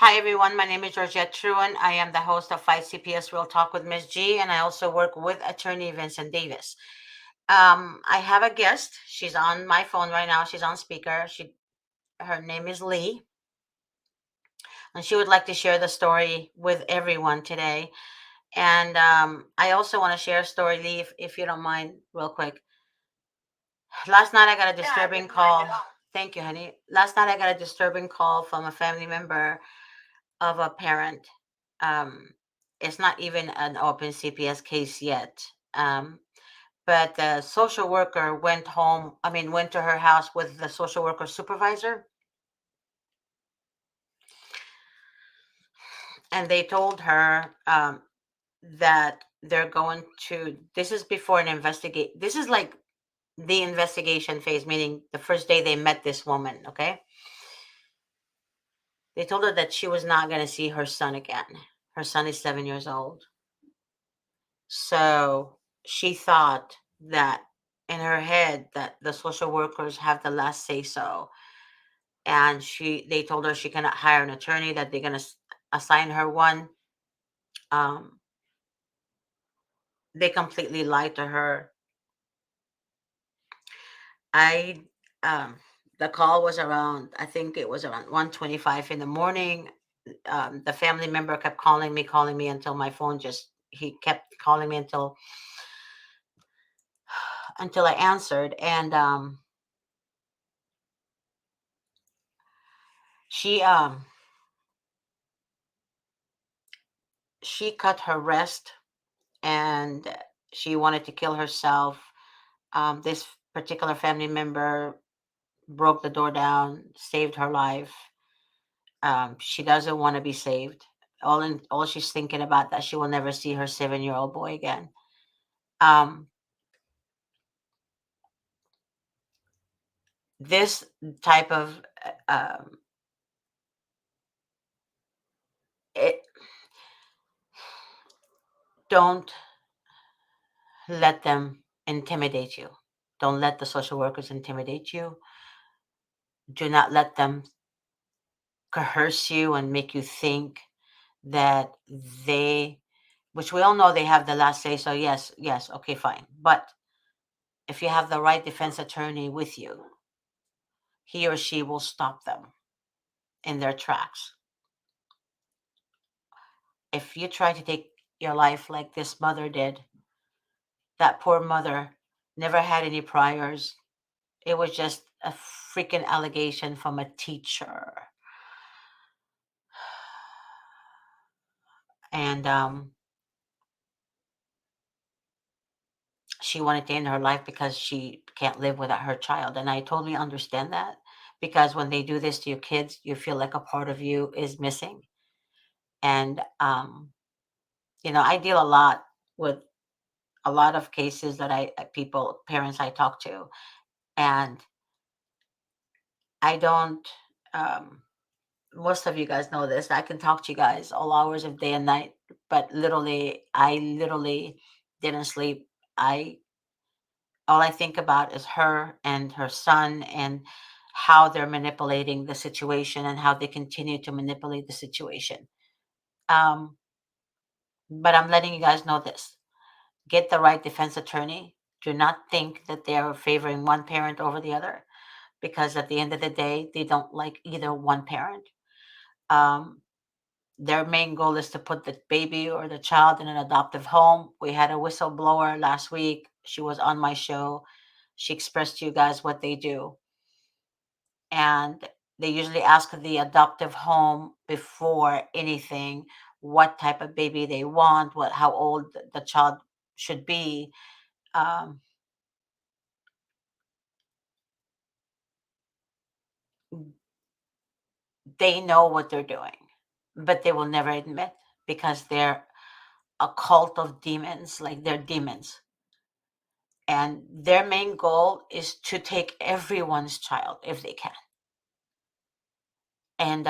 Hi everyone, my name is Georgette Truan. I am the host of Fight CPS Real Talk with Ms. G, and I also work with attorney Vincent Davis. I have a guest. She's on my phone right now. She's on speaker. Her name is Lee, and she would like to share the story with everyone today. And I also want to share a story, Lee, if you don't mind, real quick. Last night I got a disturbing call. Thank you, honey. Last night I got a disturbing call from a family member of a parent. Um, it's not even an open CPS case yet. Um, but the social worker went to her house with the social worker supervisor, and they told her that they're going to, this is before an investigate. This is like the investigation phase, meaning the first day they met this woman, okay? They told her that she was not going to see her son again. Her son is 7 years old. So she thought that in her head that the social workers have the last say so. And they told her she cannot hire an attorney, that they're going to assign her one. Um, they completely lied to her. I, um, the call was around, I think it was around 1:25 in the morning. The family member kept calling me until my phone he kept calling me until I answered. And she, um, she cut her wrist and she wanted to kill herself. This particular family member broke the door down, saved her life. She doesn't want to be saved. All she's thinking about that she will never see her 7-year-old boy again. Um, this type of it, don't let them intimidate you. Don't let the social workers intimidate you. Do not let them coerce you and make you think that they, which we all know they have the last say. So yes, yes, okay, fine. But if you have the right defense attorney with you, he or she will stop them in their tracks. If you try to take your life like this mother did, that poor mother never had any priors. It was just a freaking allegation from a teacher. And she wanted to end her life because she can't live without her child. And I totally understand that, because when they do this to your kids, you feel like a part of you is missing. And I deal a lot with a lot of cases that parents I talk to, and I don't. Um, Most of you guys know this. I can talk to you guys all hours of day and night, but I literally didn't sleep. I All I think about is her and her son, and how they're manipulating the situation and how they continue to manipulate the situation. Um, but I'm letting you guys know this: get the right defense attorney. Do not think that they are favoring one parent over the other, because at the end of the day, they don't like either one parent. Um, their main goal is to put the baby or the child in an adoptive home. We had a whistleblower last week. She was on my show. She expressed to you guys what they do. And they usually ask the adoptive home before anything what type of baby they want, how old the child should be. Um, they know what they're doing, but they will never admit, because they're a cult of demons, like they're demons. And their main goal is to take everyone's child if they can. And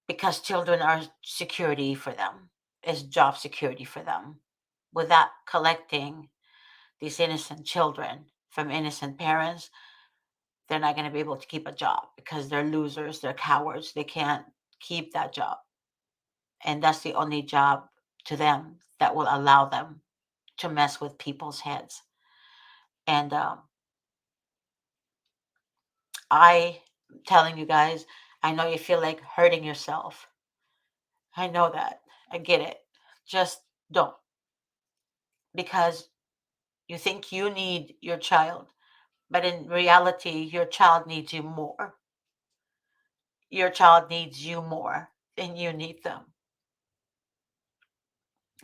because children are security for them, is job security for them. Without collecting these innocent children from innocent parents, they're not going to be able to keep a job, because they're losers, they're cowards, they can't keep that job. And that's the only job to them that will allow them to mess with people's heads. And I telling you guys, I know you feel like hurting yourself. I know that. I get it. Just don't, because you think you need your child, but in reality, your child needs you more. Your child needs you more than you need them.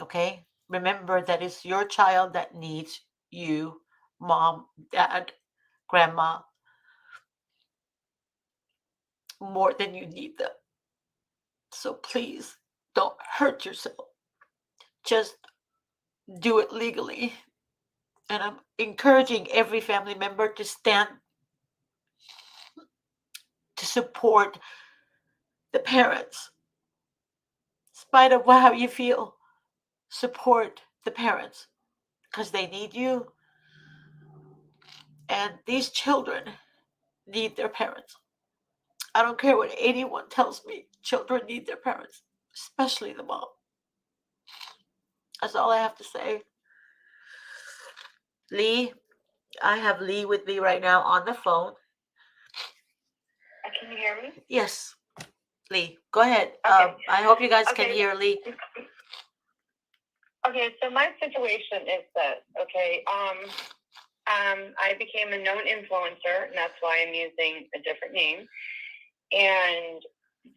Okay? Remember that it's your child that needs you, mom, dad, grandma, more than you need them. So please don't hurt yourself. Just do it legally. And I'm encouraging every family member to stand to support the parents. In spite of how you feel, support the parents because they need you, and these children need their parents. I don't care what anyone tells me, children need their parents, especially the mom. That's all I have to say. Lee, I have Lee with me right now on the phone. Can you hear me? Yes, Lee, go ahead. Okay. I hope you guys can Okay. hear Lee. Okay, so my situation is that, I became a known influencer, and that's why I'm using a different name. And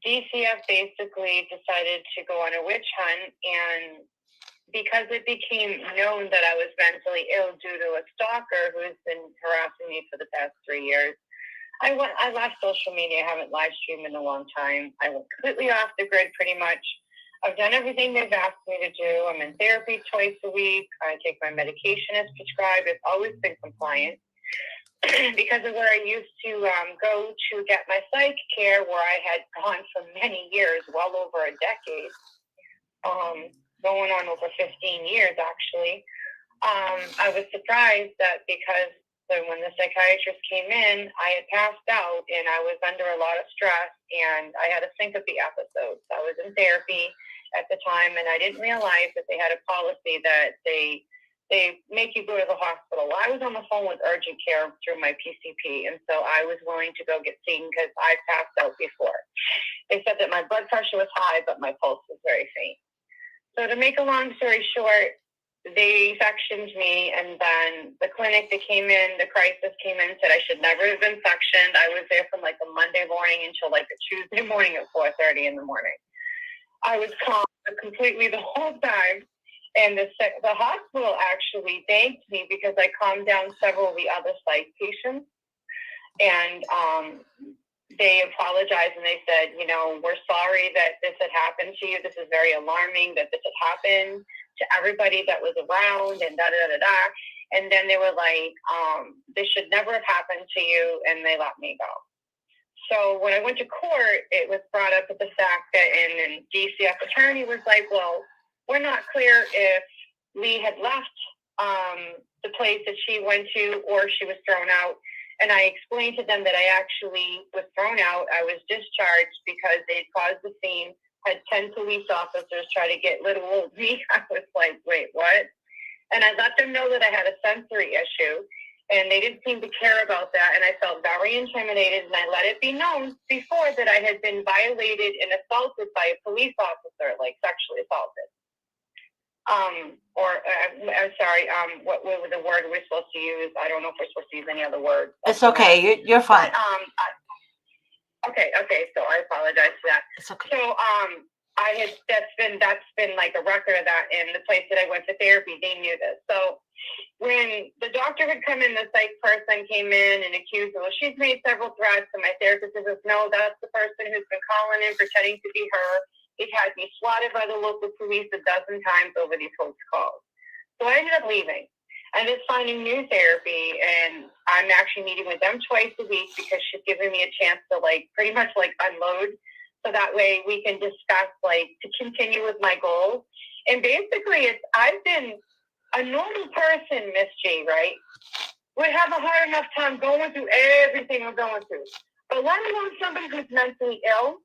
DCF basically decided to go on a witch hunt, and because it became known that I was mentally ill due to a stalker who's been harassing me for the past 3 years, I left social media. I haven't live streamed in a long time. I went completely off the grid pretty much. I've done everything they've asked me to do. I'm in therapy twice a week. I take my medication as prescribed. I've always been compliant because of where I used to go to get my psych care, where I had gone for many years, well over a decade, going on over 15 years actually. I was surprised that because when the psychiatrist came in, I had passed out and I was under a lot of stress and I had a syncope episode. So I was in therapy at the time, and I didn't realize that they had a policy that they make you go to the hospital. Well, I was on the phone with urgent care through my PCP, and so I was willing to go get seen because I passed out before. They said that my blood pressure was high, but my pulse was very faint. So to make a long story short, they sectioned me, and then the clinic that came in, the crisis came in, said I should never have been sectioned. I was there from like a Monday morning until like a Tuesday morning at 4:30 in the morning. I was calm completely the whole time. And the hospital actually thanked me because I calmed down several of the other psych patients. And they apologized and they said, we're sorry that this had happened to you. This is very alarming that this had happened to everybody that was around and da-da-da-da-da. And then they were like, this should never have happened to you. And they let me go. So when I went to court, it was brought up at the fact that and DCF attorney was like, well, we're not clear if Lee had left the place that she went to or she was thrown out. And I explained to them that I actually was thrown out. I was discharged because they caused the scene, had 10 police officers try to get little old me. I was like, wait, what? And I let them know that I had a sensory issue. And they didn't seem to care about that. And I felt very intimidated. And I let it be known before that I had been violated and assaulted by a police officer, like sexually assaulted. What was the word we're supposed to use? I don't know if we're supposed to use any other word. It's okay. You're fine. But, okay. So I apologize for that. It's okay. So that's been like a record of that in the place that I went to therapy. They knew this. So when the doctor had come in, the psych person came in and accused her. Well, she's made several threats, and my therapist says, no, that's the person who's been calling in pretending to be her. They've had me swatted by the local police 12 times over these hoax calls. So I ended up leaving. I'm just finding new therapy, and I'm actually meeting with them twice a week because she's giving me a chance to pretty much unload. So that way we can discuss to continue with my goals. And basically I've been a normal person, Miss G, right? Would have a hard enough time going through everything I'm going through. But let alone somebody who's mentally ill.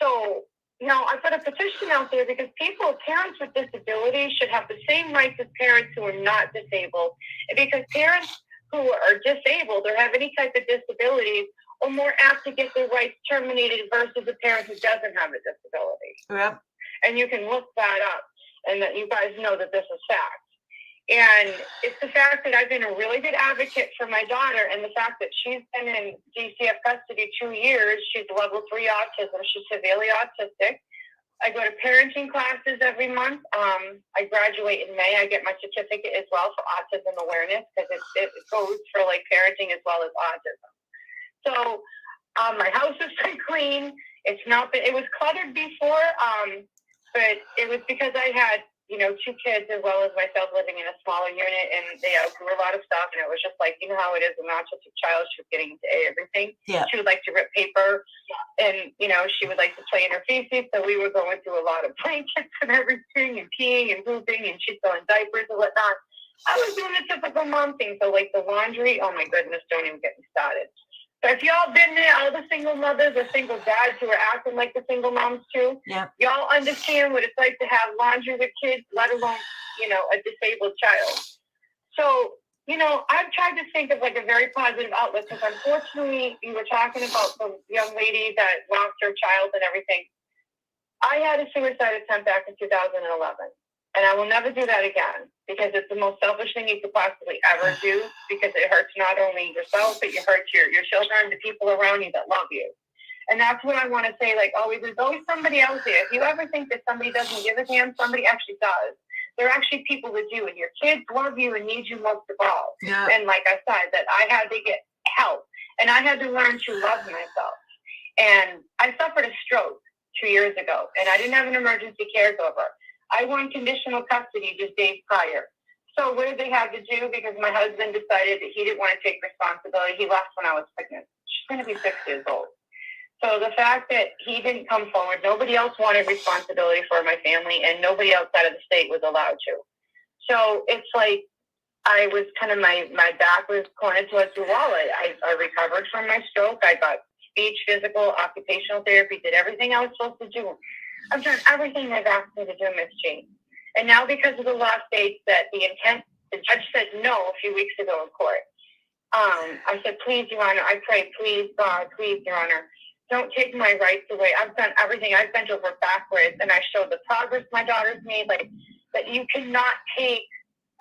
So now I put a petition out there because parents with disabilities should have the same rights as parents who are not disabled. Because parents who are disabled or have any type of disabilities are more apt to get their rights terminated versus a parent who doesn't have a disability. Yep. And you can look that up, and that you guys know that this is fact. And it's the fact that I've been a really good advocate for my daughter, and the fact that she's been in DCF custody 2 years. She's level 3 autism. She's severely autistic. I go to parenting classes every month. I graduate in May. I get my certificate as well for autism awareness, because it goes for like parenting as well as autism. So my house is pretty clean. It's not been, it was cluttered before, but it was because I had 2 kids as well as myself living in a smaller unit, and they outgrew a lot of stuff, and it was just like, how it is, an autistic child. She was getting into everything. Yeah. She would like to rip paper, and she would like to play in her feces, so we were going through a lot of blankets and everything, and peeing and pooping, and she's throwing diapers and whatnot. I was doing the typical mom thing. So like the laundry, oh my goodness, don't even get me started. So if y'all been there, all the single mothers or single dads who are acting like the single moms too, y'all understand what it's like to have laundry with kids, let alone, a disabled child. So, I've tried to think of like a very positive outlet, because unfortunately, you were talking about the young lady that lost her child and everything. I had a suicide attempt back in 2011. And I will never do that again, because it's the most selfish thing you could possibly ever do, because it hurts not only yourself, but you hurt your children, the people around you that love you. And that's what I want to say. Like, always, there's always somebody out there. If you ever think that somebody doesn't give a damn, somebody actually does. There are actually people that do, and your kids love you and need you most of all. Yeah. And like I said, that I had to get help, and I had to learn to love myself. And I suffered a stroke 2 years ago, and I didn't have an emergency caregiver. I won conditional custody just days prior. So what did they have to do? Because my husband decided that he didn't want to take responsibility. He left when I was pregnant. She's going to be 6 years old. So the fact that he didn't come forward, nobody else wanted responsibility for my family, and nobody outside of the state was allowed to. So it's like I was kind of, my back was pointed towards the wall. I recovered from my stroke. I got speech, physical, occupational therapy, did everything I was supposed to do. I've done everything they've asked me to do, Miss Jean. And now, because of the law states that the judge said no a few weeks ago in court. I said, please, Your Honor, I pray, please, God, please, Your Honor, don't take my rights away. I've done everything. I've bent over backwards, and I showed the progress my daughter's made. Like, that you cannot take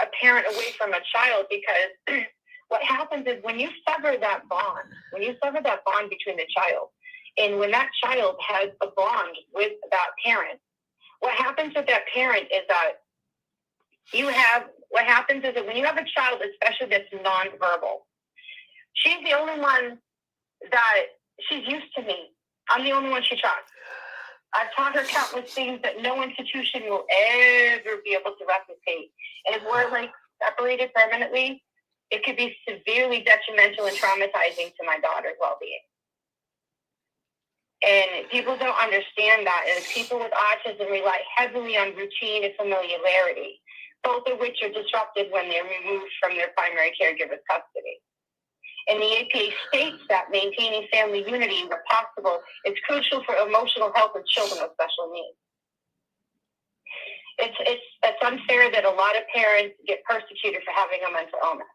a parent away from a child, because what happens is when you sever that bond between the child, and when that child has a bond with that parent, what happens with that parent is that what happens is that when you have a child, especially that's nonverbal, she's the only one that she's used to me. I'm the only one she trusts. I've taught her countless things that no institution will ever be able to replicate. And if we're like separated permanently, it could be severely detrimental and traumatizing to my daughter's well-being. And people don't understand that. And people with autism rely heavily on routine and familiarity, both of which are disrupted when they're removed from their primary caregiver's custody. And the APA states that maintaining family unity where possible is crucial for emotional health of children with special needs. It's unfair that a lot of parents get persecuted for having a mental illness.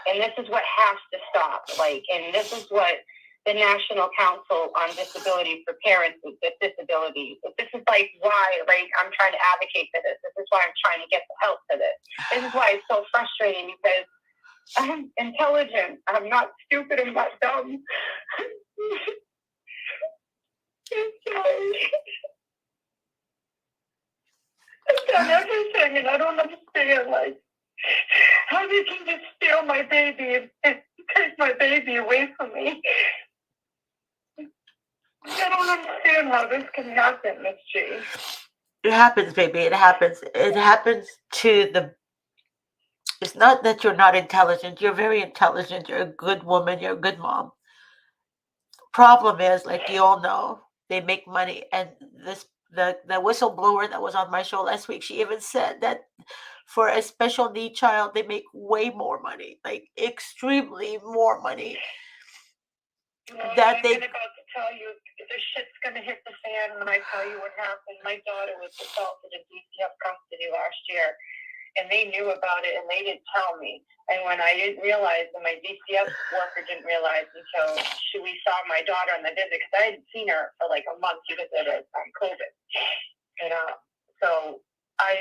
And this is what has to stop. And this is what the National Council on Disability for Parents with Disabilities. This is why, I'm trying to advocate for this. This is why I'm trying to get the help for this. This is why it's so frustrating, because I'm intelligent. I'm not stupid. I'm not dumb. I'm sorry. I've done everything, and I don't understand, how they can just steal my baby and take my baby away from me. I don't understand how this can happen, Miss G. It happens, baby. It happens. It happens to the. It's not that you're not intelligent. You're very intelligent. You're a good woman. You're a good mom. Problem is, like you all know, they make money, and the whistleblower that was on my show last week, she even said that for a special need child, they make way more money, like extremely more money. Well, that they tell you, the shit's gonna hit the fan when I tell you what happened. My daughter was assaulted in DCF custody last year, and they knew about it, and they didn't tell me. And when I didn't realize, and my DCF worker didn't realize until we saw my daughter on the visit, because I hadn't seen her for like a month because of COVID. And so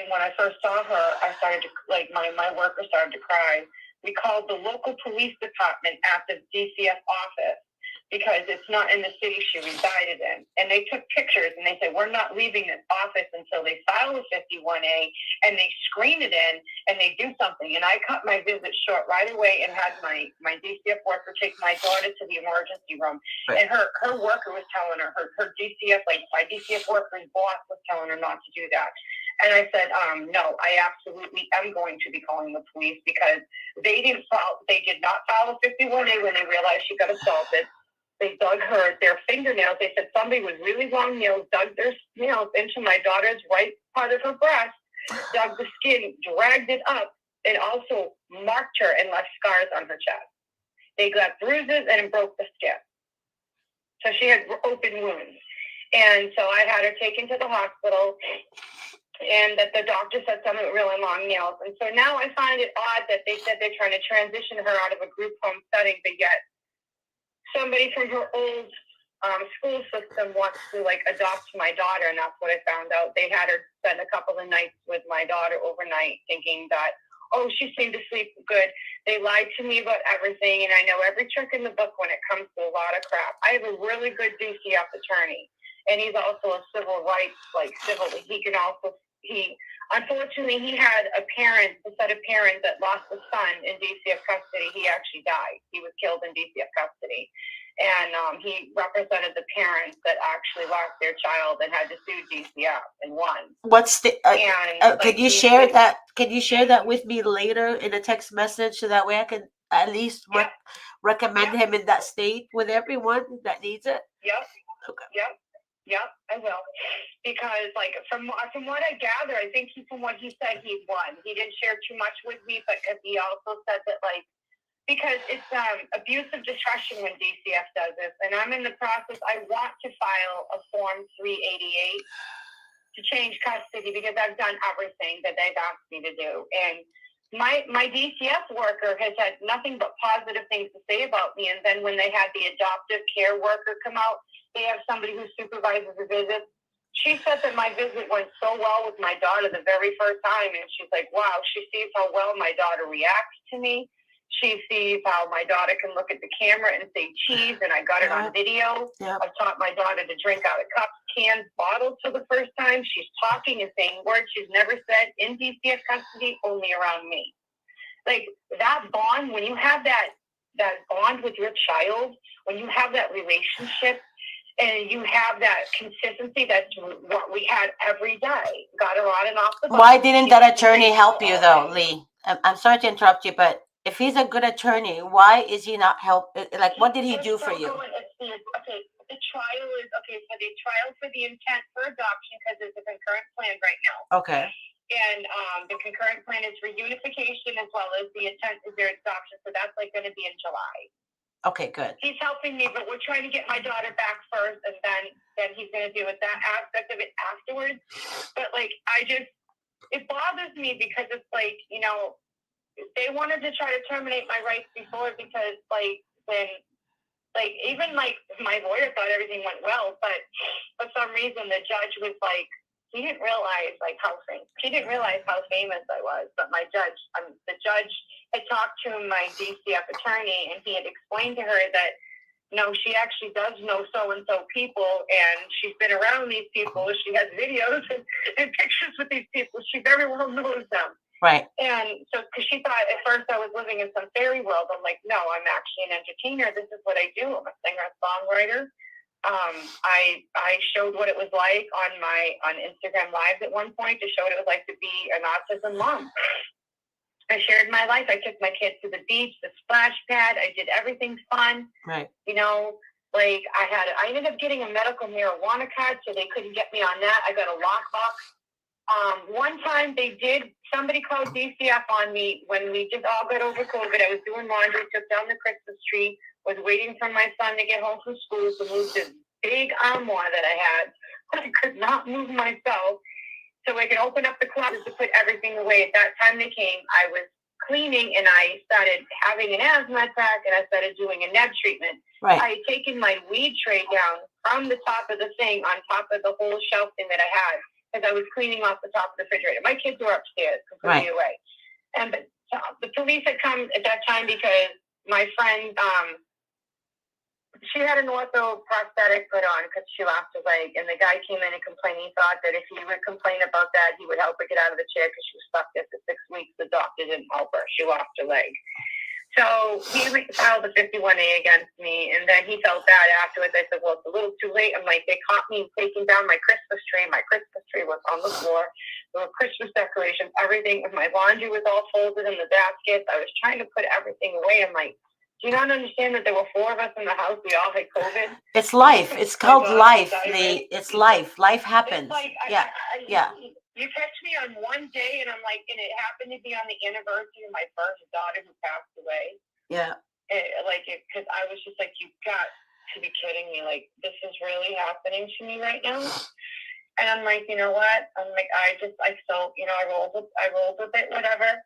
when I first saw her, I started to, like, my worker started to cry. We called the local police department at the DCF office, because it's not in the city she resided in. And they took pictures, and they said, we're not leaving this office until they file a 51A, and they screen it in, and they do something. And I cut my visit short right away and had my DCF worker take my daughter to the emergency room. Right. And her worker was telling her DCF, like my DCF worker's boss was telling her not to do that. And I said, no, I absolutely am going to be calling the police, because they did not file a 51A when they realized she got assaulted. They dug their fingernails. They said somebody with really long nails dug their nails into my daughter's right part of her breast, dug the skin, dragged it up, and also marked her and left scars on her chest. They got bruises and broke the skin. So she had open wounds. And so I had her taken to the hospital, and that the doctor said something with really long nails. And so now I find it odd that they said they're trying to transition her out of a group home setting, but yet somebody from her old school system wants to, like, adopt my daughter, and that's what I found out. They had her spend a couple of nights with my daughter overnight, thinking that, oh, she seemed to sleep good. They lied to me about everything, and I know every trick in the book when it comes to a lot of crap. I have a really good DCF attorney, and he's also a civil rights, unfortunately, he had a set of parents that lost a son in DCF custody. He actually died. He was killed in DCF custody. And he represented the parents that actually lost their child and had to sue DCF and won. What's the? Can you share that? Can you share that with me later in a text message, so that way I can at least recommend him in that state with everyone that needs it? Yep. Okay. Yep, I will. Because, like, from what I gather, I think from what he said, he won. He didn't share too much with me, but he also said that, like, because it's abuse of discretion when DCF does this, and I'm in the process. I want to file a Form 388 to change custody, because I've done everything that they've asked me to do. And my DCF worker has had nothing but positive things to say about me. And then when they had the adoptive care worker come out, they have somebody who supervises the visit. She said that my visit went so well with my daughter the very first time. And she's like, wow, she sees how well my daughter reacts to me. She sees how my daughter can look at the camera and say cheese, and I got it on video. I've taught my daughter to drink out of cups, cans, bottles for the first time. She's talking and saying words she's never said in DCF custody, only around me. Like, that bond, when you have that bond with your child, when you have that relationship, and you have that consistency, that's what we had every day. Got her on and off the bus. Why didn't that attorney help you, though, Lee? I'm sorry to interrupt you, but if he's a good attorney, why is he not help? Like, what did he do for you? Okay, the trial is, so the trial for the intent for adoption, because there's a concurrent plan right now. Okay. And the concurrent plan is for unification, as well as the intent is their adoption. So that's, like, going to be in July. Okay, good. He's helping me, but we're trying to get my daughter back first, and then he's going to deal with that aspect of it afterwards. But, like, it bothers me, because it's like, you know, they wanted to try to terminate my rights before, because, like, even my lawyer thought everything went well, but for some reason the judge was like, he didn't realize, like, she didn't realize how famous I was. But the judge had talked to my DCF attorney, and he had explained to her that, no, she actually does know so-and-so people, and she's been around these people. She has videos and pictures with these people. She very well knows them. Right. And so, because she thought at first I was living in some fairy world, I'm like, no, I'm actually an entertainer. This is what I do. I'm a singer-songwriter. I showed what it was like on Instagram Live at one point, to show what it was like to be an autism mom. I shared my life. I took my kids to the beach, the splash pad. I did everything fun. Right. You know, like, I ended up getting a medical marijuana card, so they couldn't get me on that. I got a lockbox One time somebody called DCF on me when we just all got over COVID. I was doing laundry, took down the Christmas tree, was waiting for my son to get home from school to move this big armoire that I had. I could not move myself. So I could open up the closet to put everything away. At that time they came, I was cleaning and I started having an asthma attack and I started doing a neb treatment. Right. I had taken my weed tray down from the top of the thing on top of the whole shelf thing that I had because I was cleaning off the top of the refrigerator. My kids were upstairs completely away. And the police had come at that time because my friend, she had an ortho prosthetic put on because she lost her leg, and the guy came in and complained. He thought that if he would complain about that, he would help her get out of the chair because she was stuck there for 6 weeks. The doctor didn't help her. She lost her leg. So he filed a 51A against me, and then he felt bad afterwards. I said, well, it's a little too late. I'm like, they caught me taking down my Christmas tree. My Christmas tree was on the floor. There were Christmas decorations, everything. My laundry was all folded in the baskets. I was trying to put everything away. I'm like, do you not understand that there were 4 of us in the house? We all had COVID. It's life. It's called life. It's life. Life happens. It's like, yeah. You catch me on one day, and I'm like, and it happened to be on the anniversary of my first daughter who passed away. Yeah. Because I was just like, you've got to be kidding me. Like, this is really happening to me right now. And I'm like, you know what? I'm like, I rolled with it, whatever.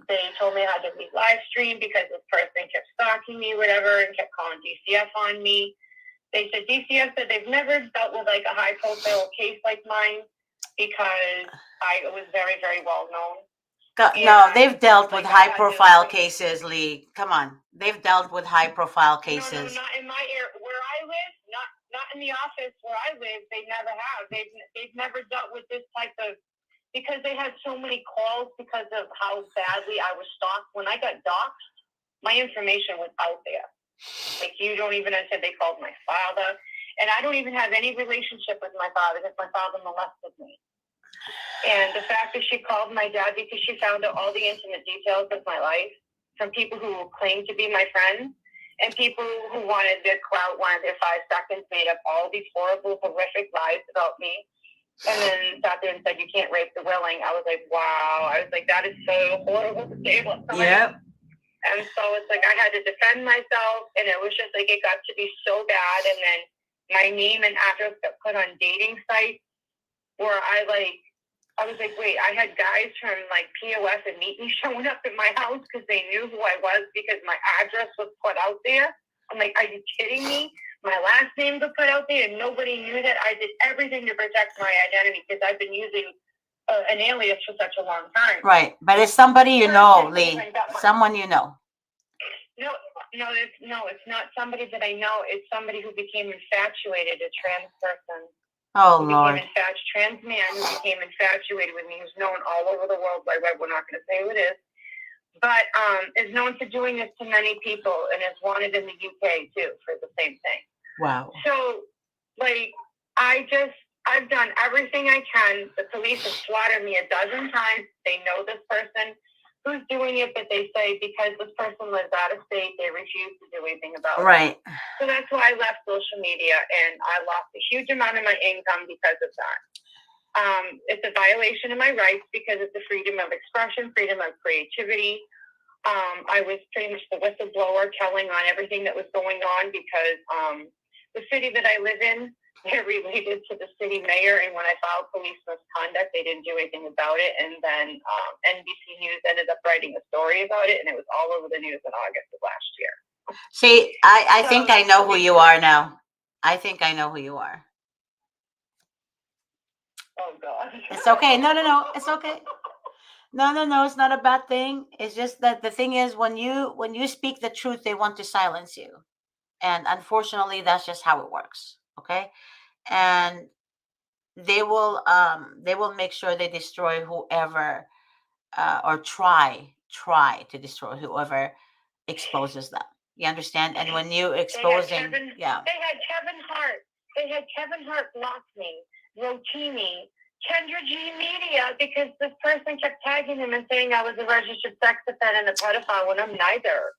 They told me I had to leave live stream because this person kept stalking me, whatever, and kept calling DCF on me. They said DCF said they've never dealt with like a high profile case like mine because I was very, very well known. No, they've dealt with high profile cases, Lee. Come on. They've dealt with high profile cases. No, not in my area where I live, not in the office where I live. They never have. They've never dealt with this type of, because they had so many calls because of how badly I was stalked. When I got doxxed, my information was out there. Like, you don't even understand. They called my father, and I don't even have any relationship with my father because my father molested me. And the fact that she called my dad because she found out all the intimate details of my life from people who claimed to be my friends and people who wanted their clout, wanted their 5 seconds, made up all these horrible, horrific lies about me. And then sat there and said, you can't rape the willing. I was like, wow. I was like, that is so horrible to say about somebody. Yep. And so it's like I had to defend myself, and it was just like it got to be so bad. And then my name and address got put on dating sites where I was like, wait, I had guys from like POS and Meet Me showing up at my house because they knew who I was because my address was put out there. I'm like, are you kidding me? My last name was put out there, and nobody knew that. I did everything to protect my identity because I've been using an alias for such a long time. Right, but it's somebody you know, Lee. Someone you know. No, it's not somebody that I know. It's somebody who became infatuated, a trans person. Oh, Lord. Trans man who became infatuated with me, who's known all over the world. We're not going to say who it is, but is known for doing this to many people and is wanted in the UK too for the same thing. Wow. So, like, I've done everything I can. The police have slaughtered me a dozen times. They know this person who's doing it, but they say because this person lives out of state, they refuse to do anything about it. Right. So that's why I left social media, and I lost a huge amount of my income because of that. It's a violation of my rights because it's the freedom of expression, freedom of creativity. I was pretty much the whistleblower telling on everything that was going on because the city that I live in, they're related to the city mayor, and when I filed police misconduct, they didn't do anything about it. And then NBC News ended up writing a story about it, and it was all over the news in August of last year. See, I think I know who you are now. I think I know who you are. Oh, God. It's okay. No. It's okay. No. It's not a bad thing. It's just that the thing is, when you speak the truth, they want to silence you. And unfortunately, that's just how it works. Okay. And they will make sure they destroy whoever or try to destroy whoever exposes them. You understand? And when you exposing, they had Kevin Hart block me, Rotimi, Kendra G Media, because this person kept tagging him and saying I was a registered sex offender and a pedophile when I'm neither.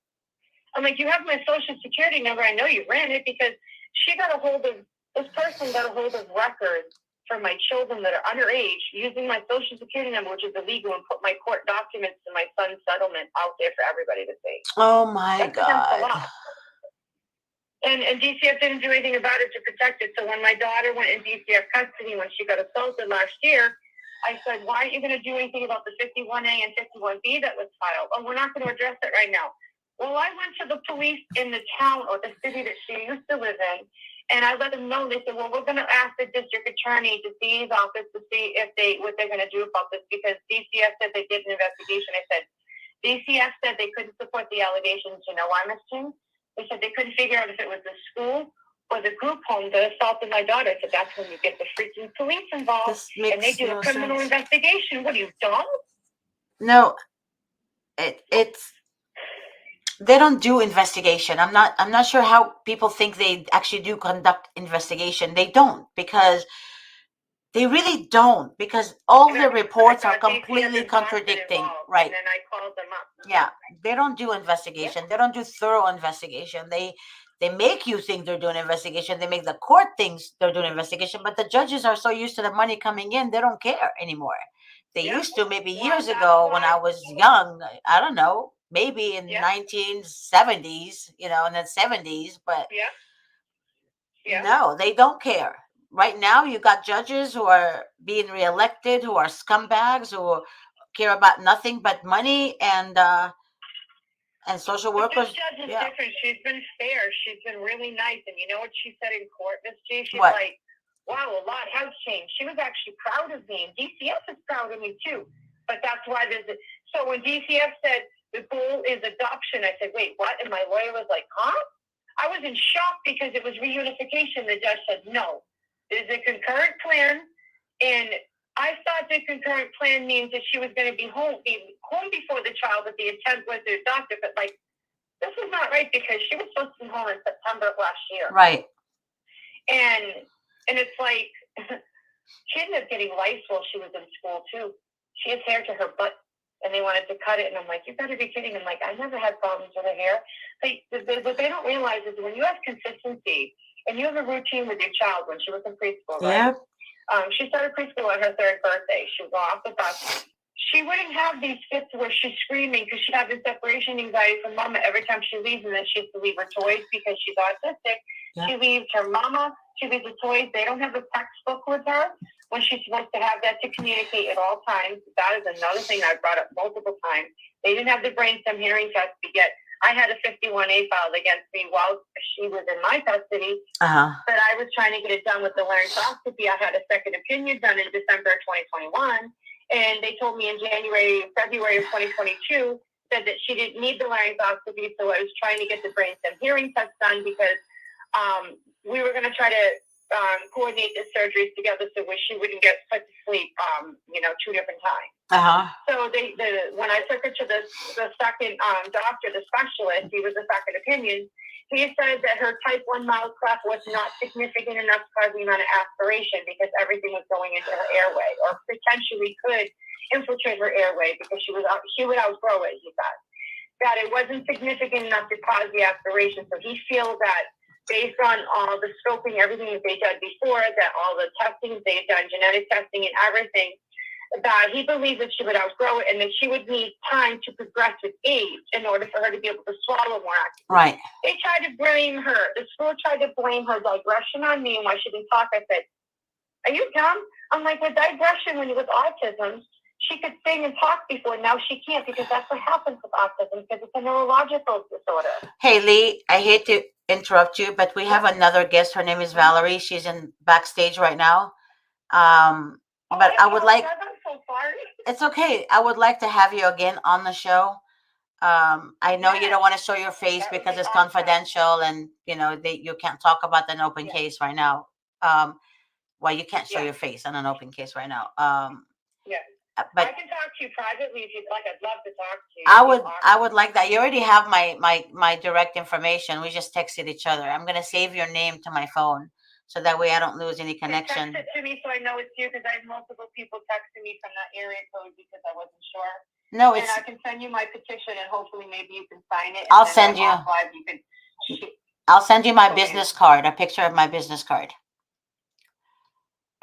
I'm like, you have my social security number. I know you ran it because this person got a hold of records for my children that are underage using my social security number, which is illegal, and put my court documents and my son's settlement out there for everybody to see. Oh my That's against the God. law. And DCF didn't do anything about it to protect it. So when my daughter went in DCF custody when she got assaulted last year, I said, why aren't you going to do anything about the 51A and 51B that was filed? Oh, we're not going to address it right now. Well, I went to the police in the town or the city that she used to live in, and I let them know. They said, well, we're going to ask the district attorney to see his office to see if what they're going to do about this, because DCF said they did an investigation. I said, DCF said they couldn't support the allegations. You know why, Ms. King? They said they couldn't figure out if it was the school or the group home that assaulted my daughter. I said, that's when you get the freaking police involved and they do a criminal investigation. What are you, dumb? No, it's they don't do investigation. I'm not sure how people think they actually do conduct investigation. They don't, because they really don't, because all the reports are completely contradicting. Right. And then I called them up. Yeah, they don't do investigation. They don't do thorough investigation. They make you think they're doing investigation. They make the court thinks they're doing investigation, but the judges are so used to the money coming in, they don't care anymore. They used to, maybe years ago when I was young. I don't know, maybe in 1970s, in the 70s, but no, they don't care. Right now, you got judges who are being reelected, who are scumbags, who care about nothing but money, and social workers. This judge is different. She's been fair. She's been really nice. And you know what she said in court, Miss G? She's like, wow, a lot has changed. She was actually proud of me. And DCF is proud of me, too. But that's why there's a... So when DCF said the goal is adoption, I said, wait, what? And my lawyer was like, huh? I was in shock because it was reunification. The judge said, no, there's a concurrent plan. And I thought the concurrent plan means that she was going to be home before the child, but the intent was to adopt it. But this is not right, because she was supposed to be home in September of last year. Right. And it's like, she ended up getting lice while she was in school too. She has hair to her butt, and they wanted to cut it. And I'm like, you gotta be kidding. I'm like, I never had problems with her hair. What they don't realize is when you have consistency and you have a routine with your child, when she was in preschool, right? She started preschool on her 3rd birthday. She was off the bus. She wouldn't have these fits where she's screaming because she had this separation anxiety from mama every time she leaves, and then she has to leave her toys because she's autistic. Yeah. She leaves her mama. She leaves the toys. They don't have a textbook with her when she's supposed to have that to communicate at all times. That is another thing I brought up multiple times. They didn't have the brainstem hearing test to get. I had a 51A filed against me while she was in my custody, but I was trying to get it done with the laryngoscopy. I had a second opinion done in December of 2021, and they told me in February of 2022, said that she didn't need the laryngoscopy, so I was trying to get the brainstem hearing test done because we were going to try to coordinate the surgeries together so she wouldn't get put to sleep, 2 different times. So when I took her to the second doctor, the specialist, he was a second opinion. He said that her type 1 mouth cleft was not significant enough to cause the amount of aspiration because everything was going into her airway, or potentially could infiltrate her airway because she would outgrow it. He said that it wasn't significant enough to cause the aspiration. So he feels that based on all the scoping, everything that they've done before, that all the testing they've done, genetic testing and everything, that he believes that she would outgrow it and that she would need time to progress with age in order for her to be able to swallow more actively. Right. They tried to blame her. The school tried to blame her digression on me and why she didn't talk. I said, are you dumb? I'm like, with digression, when you with autism, she could sing and talk before. Now she can't, because that's what happens with autism, because it's a neurological disorder. Hey, Lee, I hate to interrupt you, but we have another guest. Her name is Valerie. She's in backstage right now. But I would like... I'm so sorry. It's okay. I would like to have you again on the show. I know you don't want to show your face because it's confidential, and you can't talk about an open case right now. Well, you can't show your face on an open case right now. But I can talk to you privately if you'd like. I'd love to talk to you. I would like that. You already have my direct information. We just texted each other. I'm gonna save your name to my phone so that way I don't lose any connection. Text it to me so I know it's you, because I have multiple people texting me from that area code because I wasn't sure. No, and I can send you my petition, and hopefully maybe you can sign it. I'll send you. I'll send you my business card, a picture of my business card.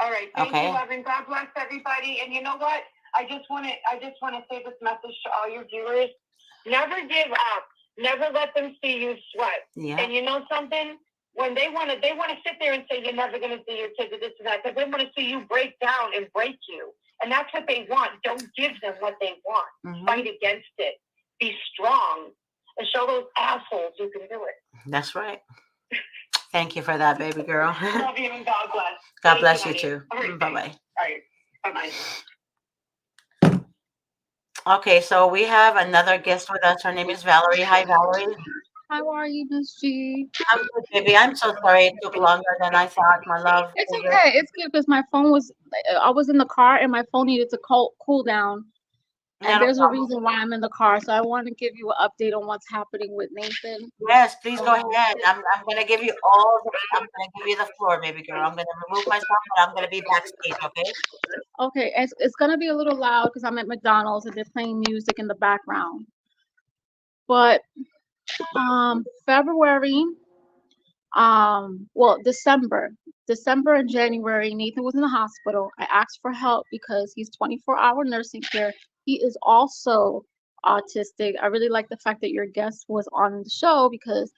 All right. Thank you, Okay. Evan. God bless everybody. And you know what? I just want to say this message to all your viewers. Never give up. Never let them see you sweat. Yeah. And you know something? When they want to sit there and say you're never going to see your kids or this and that, because they want to see you break down and break you. And that's what they want. Don't give them what they want. Mm-hmm. Fight against it. Be strong and show those assholes you can do it. That's right. Thank you for that, baby girl. Love you and God bless. God bless you too. Right, Bye bye. all right. Bye bye. Okay, so we have another guest with us. Her name is Valerie. Hi, Valerie. How are you, Miss G? I'm good, baby. I'm so sorry it took longer than I thought, my love. It's okay. It's good because my phone was. I was in the car and my phone needed to cool down. And Not a there's a problem. reason why I'm in the car. So I want to give you an update on what's happening with Nathan. Yes, please go ahead. I'm gonna give you all the, I'm gonna give you the floor, baby girl. I'm gonna remove myself, but I'm gonna be backstage, okay? Okay, it's gonna be a little loud because I'm at McDonald's and they're playing music in the background. But February, well, December and January, Nathan was in the hospital. I asked for help because he's 24-hour nursing care. He is also autistic. I really like the fact that your guest was on the show because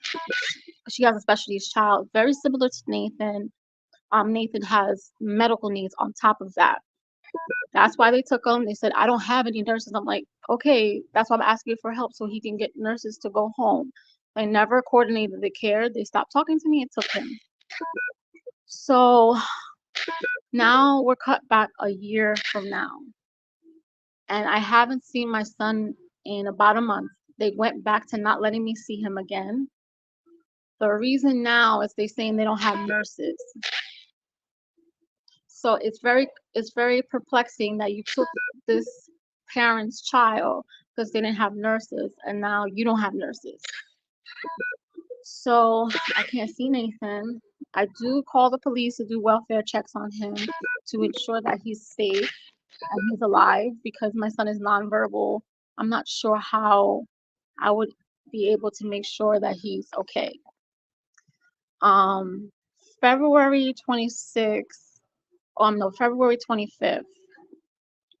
she has a special needs child, very similar to Nathan. Nathan has medical needs on top of that. That's why they took him. They said, I don't have any nurses. I'm like, okay, that's why I'm asking you for help so he can get nurses to go home. They never coordinated the care. They stopped talking to me and took him. So now we're cut back a year from now. And I haven't seen my son in about a month. They went back to not letting me see him again. The reason now is they saying they don't have nurses. So it's very perplexing that you took this parent's child because they didn't have nurses and now you don't have nurses. So I can't see Nathan. I do call the police to do welfare checks on him to ensure that he's safe and he's alive because my son is nonverbal. I'm not sure how I would be able to make sure that he's okay. Um, February 26th, no, February 25th,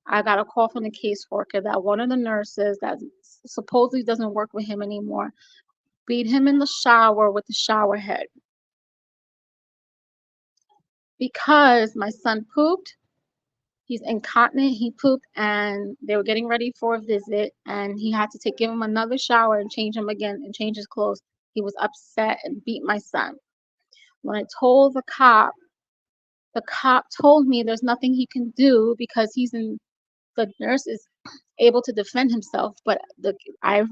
I got a call from the caseworker that one of the nurses that supposedly doesn't work with him anymore beat him in the shower with the shower head because my son pooped. He's incontinent. He pooped, and they were getting ready for a visit, and he had to give him another shower and change him again and change his clothes. He was upset and beat my son. When I told the cop told me there's nothing he can do because the nurse is able to defend himself. But I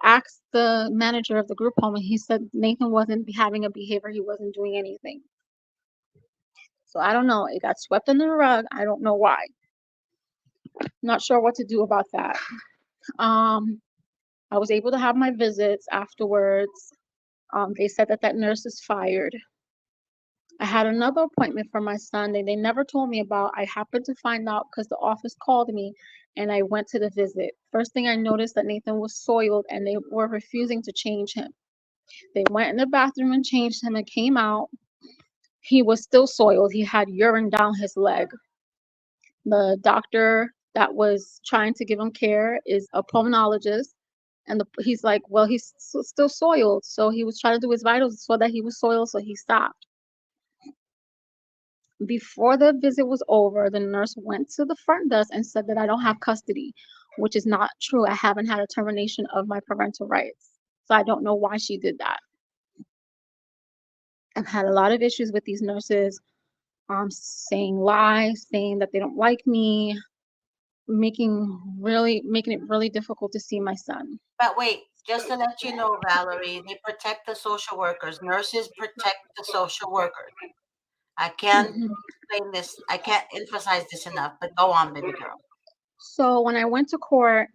asked the manager of the group home, and he said Nathan wasn't having a behavior. He wasn't doing anything. So I don't know. It got swept under the rug. I don't know why. Not sure what to do about that. Um, I was able to have my visits afterwards. They said that nurse is fired. I had another appointment for my son that they never told me about. I happened to find out because the office called me and I went to the visit. First thing I noticed that Nathan was soiled and they were refusing to change him. They went in the bathroom and changed him and came out. He was still soiled. He had urine down his leg. The doctor that was trying to give him care is a pulmonologist. And he's like, well, he's still soiled. So he was trying to do his vitals, so that he was soiled, so he stopped. Before the visit was over, the nurse went to the front desk and said that I don't have custody, which is not true. I haven't had a termination of my parental rights. So I don't know why she did that. I've had a lot of issues with these nurses, saying lies, saying that they don't like me, making it really difficult to see my son. But wait, just to let you know, Valerie, they protect the social workers. Nurses protect the social workers. I can't Mhm. explain this. I can't emphasize this enough. But go on, baby girl. So when I went to court,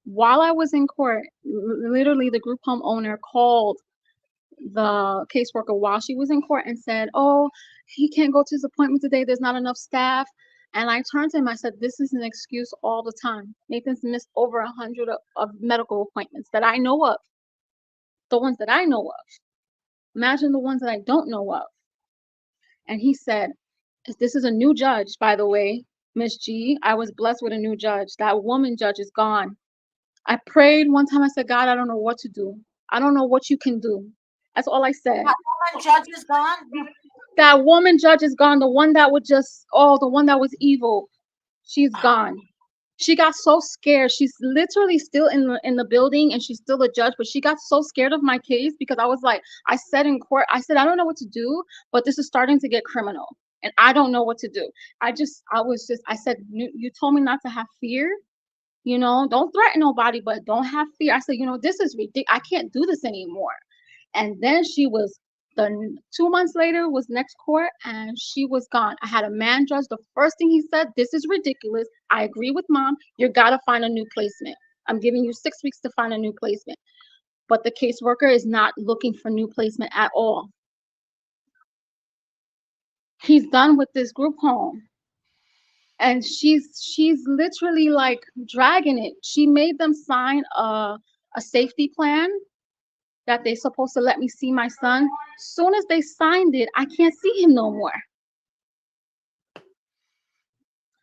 while I was in court, literally the group home owner called the caseworker while she was in court and said, "Oh, he can't go to his appointment today. There's not enough staff." And I turned to him. I said, "This is an excuse all the time. Nathan's missed over 100 of medical appointments that I know of. The ones that I know of. Imagine the ones that I don't know of." And he said, This is a new judge, by the way, Miss G. I was blessed with a new judge. That woman judge is gone. I prayed one time. I said, God, I don't know what to do. I don't know what you can do. That's all I said. That woman judge is gone? That woman judge is gone. The one that would just, oh, the one that was evil. She's gone. She got so scared. She's literally still in the building and she's still a judge, but she got so scared of my case because I was like, I said in court, I said, I don't know what to do, but this is starting to get criminal and I don't know what to do. I said, you told me not to have fear. Don't threaten nobody, but don't have fear. I said, this is ridiculous. I can't do this anymore. And then the 2 months later was next court and she was gone. I had a man judge. The first thing he said, this is ridiculous. I agree with mom. You got to find a new placement. I'm giving you 6 weeks to find a new placement. But the caseworker is not looking for new placement at all. He's done with this group home. And she's literally like dragging it. She made them sign a safety plan that they're supposed to let me see my son. Soon as they signed it, I can't see him no more.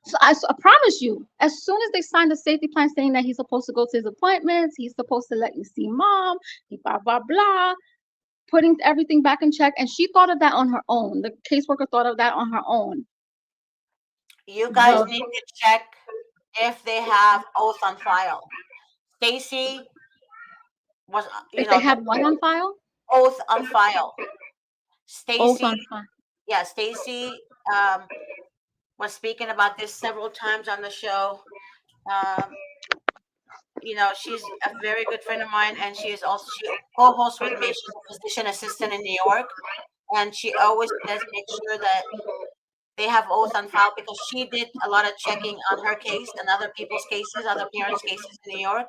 So I promise you, as soon as they signed the safety plan saying that he's supposed to go to his appointments, he's supposed to let you see mom, he blah blah blah, putting everything back in check, and she thought of that on her own. The caseworker thought of that on her own. You guys need to check if they have oath on file. Stacy was, If they have what on file? oath on file. Oath Stacy, on file. yeah, Stacy was speaking about this several times on the show. She's a very good friend of mine, and she co-hosts with me. She's a physician assistant in New York, and she always says make sure that they have oath on file because she did a lot of checking on her case and other people's cases, other parents' cases in New York,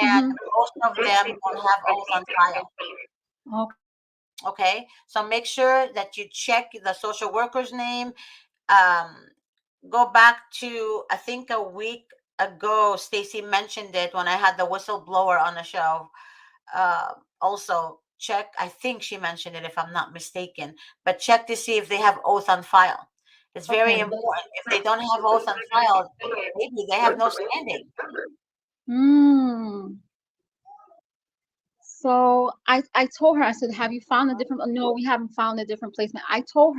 and most of them don't have oath on file. Okay, so make sure that you check the social worker's name. Go back to, I think a week ago, Stacy mentioned it when I had the whistleblower on the show. Also check, I think she mentioned it if I'm not mistaken, but check to see if they have oath on file. It's very important. If they don't have oath on file, maybe they have no standing. So I told her, I said, have you found a different? No, we haven't found a different placement. I told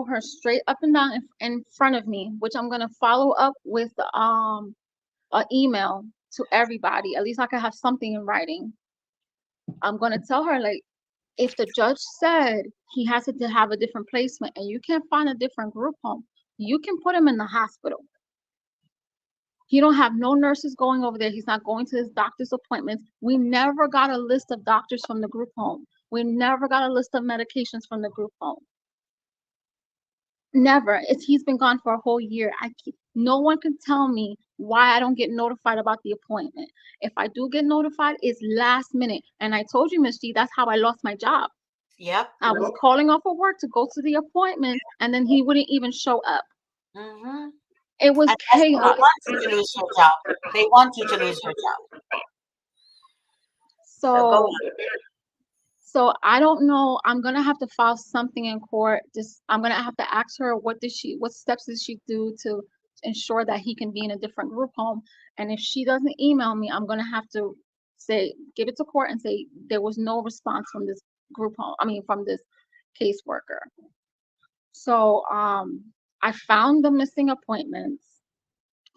her straight up and down in front of me, which I'm gonna follow up with an email to everybody. At least I can have something in writing. I'm gonna tell her, like, if the judge said he has to have a different placement and you can't find a different group home, you can put him in the hospital. He don't have no nurses going over there. He's not going to his doctor's appointments. We never got a list of doctors from the group home. We never got a list of medications from the group home. Never. He's been gone for a whole year. No one can tell me why I don't get notified about the appointment. If I do get notified, it's last minute. And I told you, Miss G, that's how I lost my job. Yep. I was calling off of work to go to the appointment, and then he wouldn't even show up. It was chaos. They want you to lose your job. They want you to lose your job. So I don't know. I'm gonna have to file something in court. I'm gonna have to ask her what steps did she do to ensure that he can be in a different group home. And if she doesn't email me, I'm gonna have to give it to court and say there was no response from this group home. I mean, from this caseworker. So I found the missing appointments,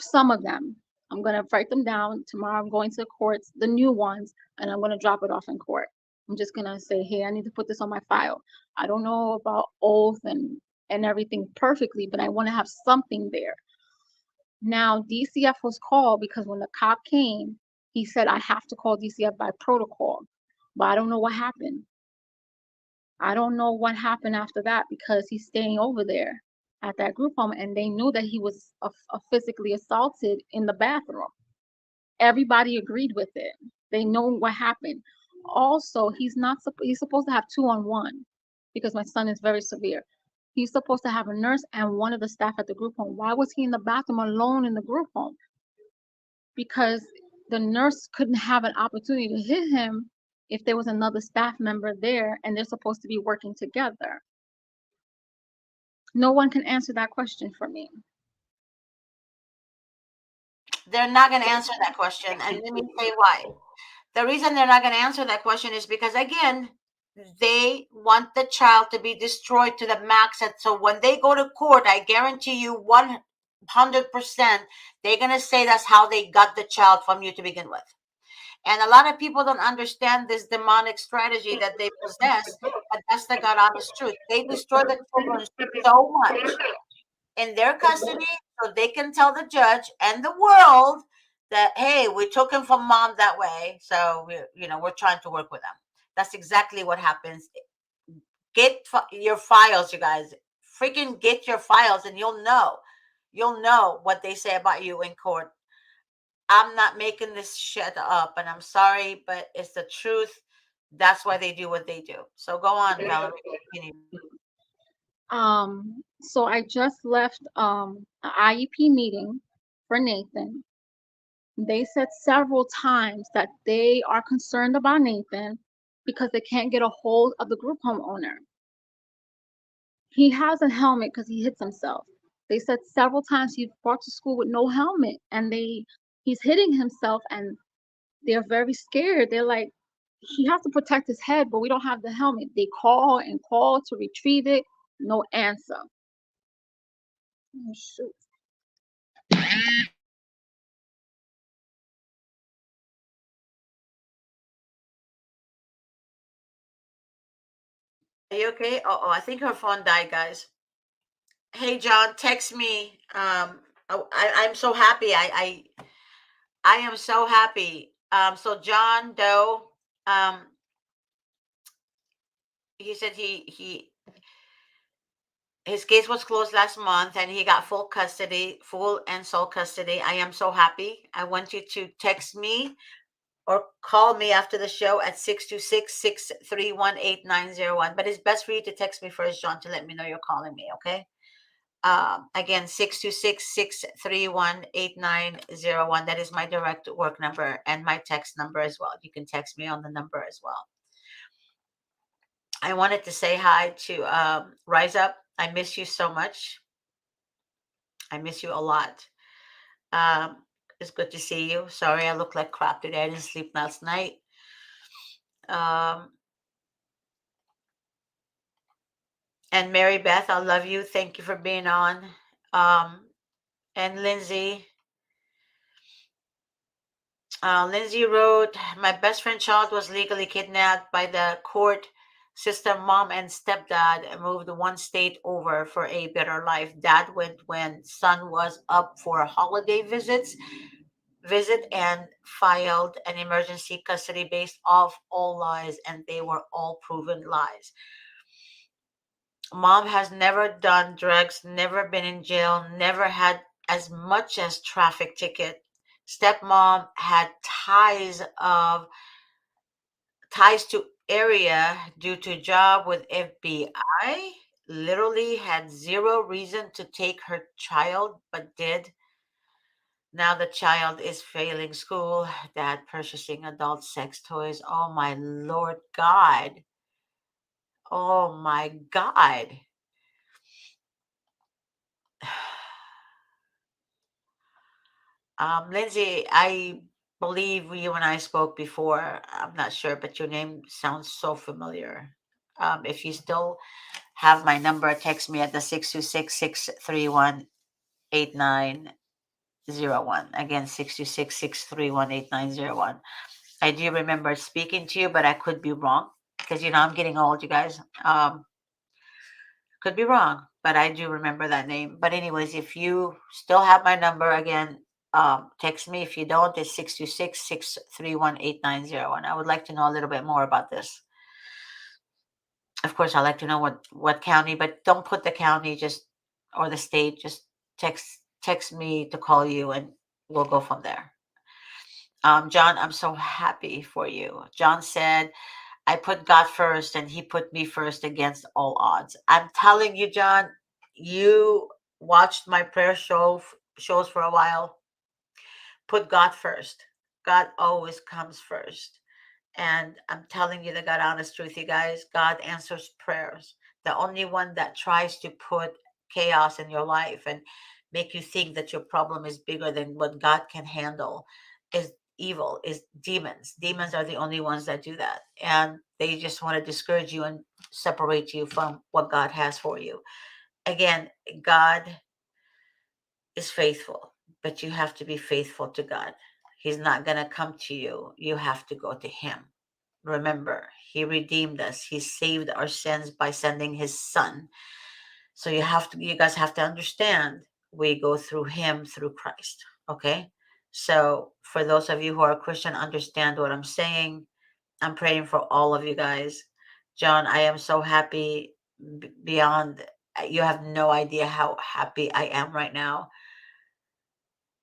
some of them. I'm gonna write them down tomorrow. I'm going to the courts, the new ones, and I'm gonna drop it off in court. I'm just gonna say, hey, I need to put this on my file. I don't know about oath and everything perfectly, but I want to have something there. Now, DCF was called because when the cop came, he said I have to call DCF by protocol, but I don't know what happened. I don't know what happened after that because he's staying over there at that group home, and they knew that he was physically assaulted in the bathroom. Everybody agreed with it. They know what happened. Also, he's supposed to have 2-on-1 because my son is very severe. He's supposed to have a nurse and one of the staff at the group home. Why was he in the bathroom alone in the group home? Because the nurse couldn't have an opportunity to hit him if there was another staff member there and they're supposed to be working together. No one can answer that question for me. They're not going to answer that question. And let me say why. The reason they're not going to answer that question is because, again, they want the child to be destroyed to the max. And so when they go to court, I guarantee you 100%, they're going to say that's how they got the child from you to begin with. And a lot of people don't understand this demonic strategy that they possess, but that's the God honest truth. They destroy the children so much in their custody so they can tell the judge and the world that, hey, we took him from mom that way, so we're trying to work with them. That's exactly what happens. Get your files, you guys. Freaking get your files, and you'll know what they say about you in court. I'm not making this shit up, and I'm sorry, but it's the truth. That's why they do what they do. So go on, Valerie. So I just left an IEP meeting for Nathan. They said several times that they are concerned about Nathan because they can't get a hold of the group home owner. He has a helmet because he hits himself. They said several times he's brought to school with no helmet, and he's hitting himself, and they're very scared. They're like, he has to protect his head, but we don't have the helmet. They call and call to retrieve it, no answer. Oh, shoot. Are you okay? Oh, I think her phone died, guys. Hey, John, text me. I'm so happy. I am so happy. So John Doe, um, he said his case was closed last month and he got full custody, full and sole custody. I am so happy. I want you to text me or call me after the show at 626-631-8901. But it's best for you to text me first, John, to let me know you're calling me, okay? Again, 626-631-8901. That is my direct work number and my text number as well. You can text me on the number as well. I wanted to say hi to Rise Up. I miss you so much. I miss you a lot. It's good to see you. Sorry I look like crap today. I didn't sleep last night. And Mary Beth, I love you. Thank you for being on. And Lindsay wrote, my best friend child was legally kidnapped by the court system. Mom and stepdad moved one state over for a better life. Dad went when son was up for holiday visit and filed an emergency custody based off all lies, and they were all proven lies. Mom has never done drugs, never been in jail, never had as much as traffic ticket. Stepmom had ties to area due to job with FBI. Literally had zero reason to take her child, but did. Now the child is failing school, dad purchasing adult sex toys. Oh my Lord God. Oh my God. Lindsay, I believe you and I spoke before. I'm not sure, but your name sounds so familiar. If you still have my number, text me at the 626-631-8901. Again, 626-631-8901. I do remember speaking to you, but I could be wrong because I'm getting old, you guys. Could be wrong, but I do remember that name. But anyways, if you still have my number, again, text me. If you don't, it's 626-631-8901. I would like to know a little bit more about this. Of course, I like to know what county, but don't put the county just or the state. Just text me to call you, and we'll go from there. John, I'm so happy for you. John said, I put God first and he put me first against all odds. I'm telling you, John, you watched my shows for a while. Put God first. God always comes first. And I'm telling you the God honest truth, you guys, God answers prayers. The only one that tries to put chaos in your life and make you think that your problem is bigger than what God can handle is evil, is demons. Demons are the only ones that do that. And they just want to discourage you and separate you from what God has for you. Again, God is faithful, but you have to be faithful to God. He's not going to come to you. You have to go to Him. Remember, He redeemed us. He saved our sins by sending His Son. So you guys have to understand, we go through Him through Christ. Okay? So for those of you who are Christian, understand what I'm saying. I'm praying for all of you guys. John, I am so happy beyond, you have no idea how happy I am right now.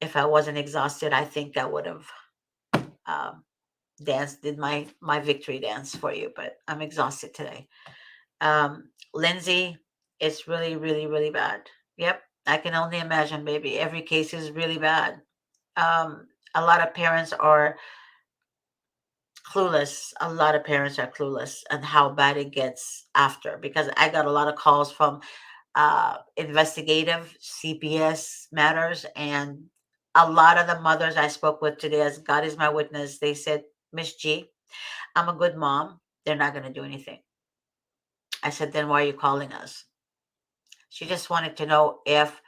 If I wasn't exhausted, I think I would have um, danced, did my victory dance for you, but I'm exhausted today. Lindsay, it's really, really, really bad. Yep, I can only imagine, baby. Every case is really bad. A lot of parents are clueless. A lot of parents are clueless on how bad it gets after, because I got a lot of calls from investigative CPS matters, and a lot of the mothers I spoke with today, as God is my witness, they said, Miss G, I'm a good mom. They're not going to do anything. I said, then why are you calling us? She just wanted to know if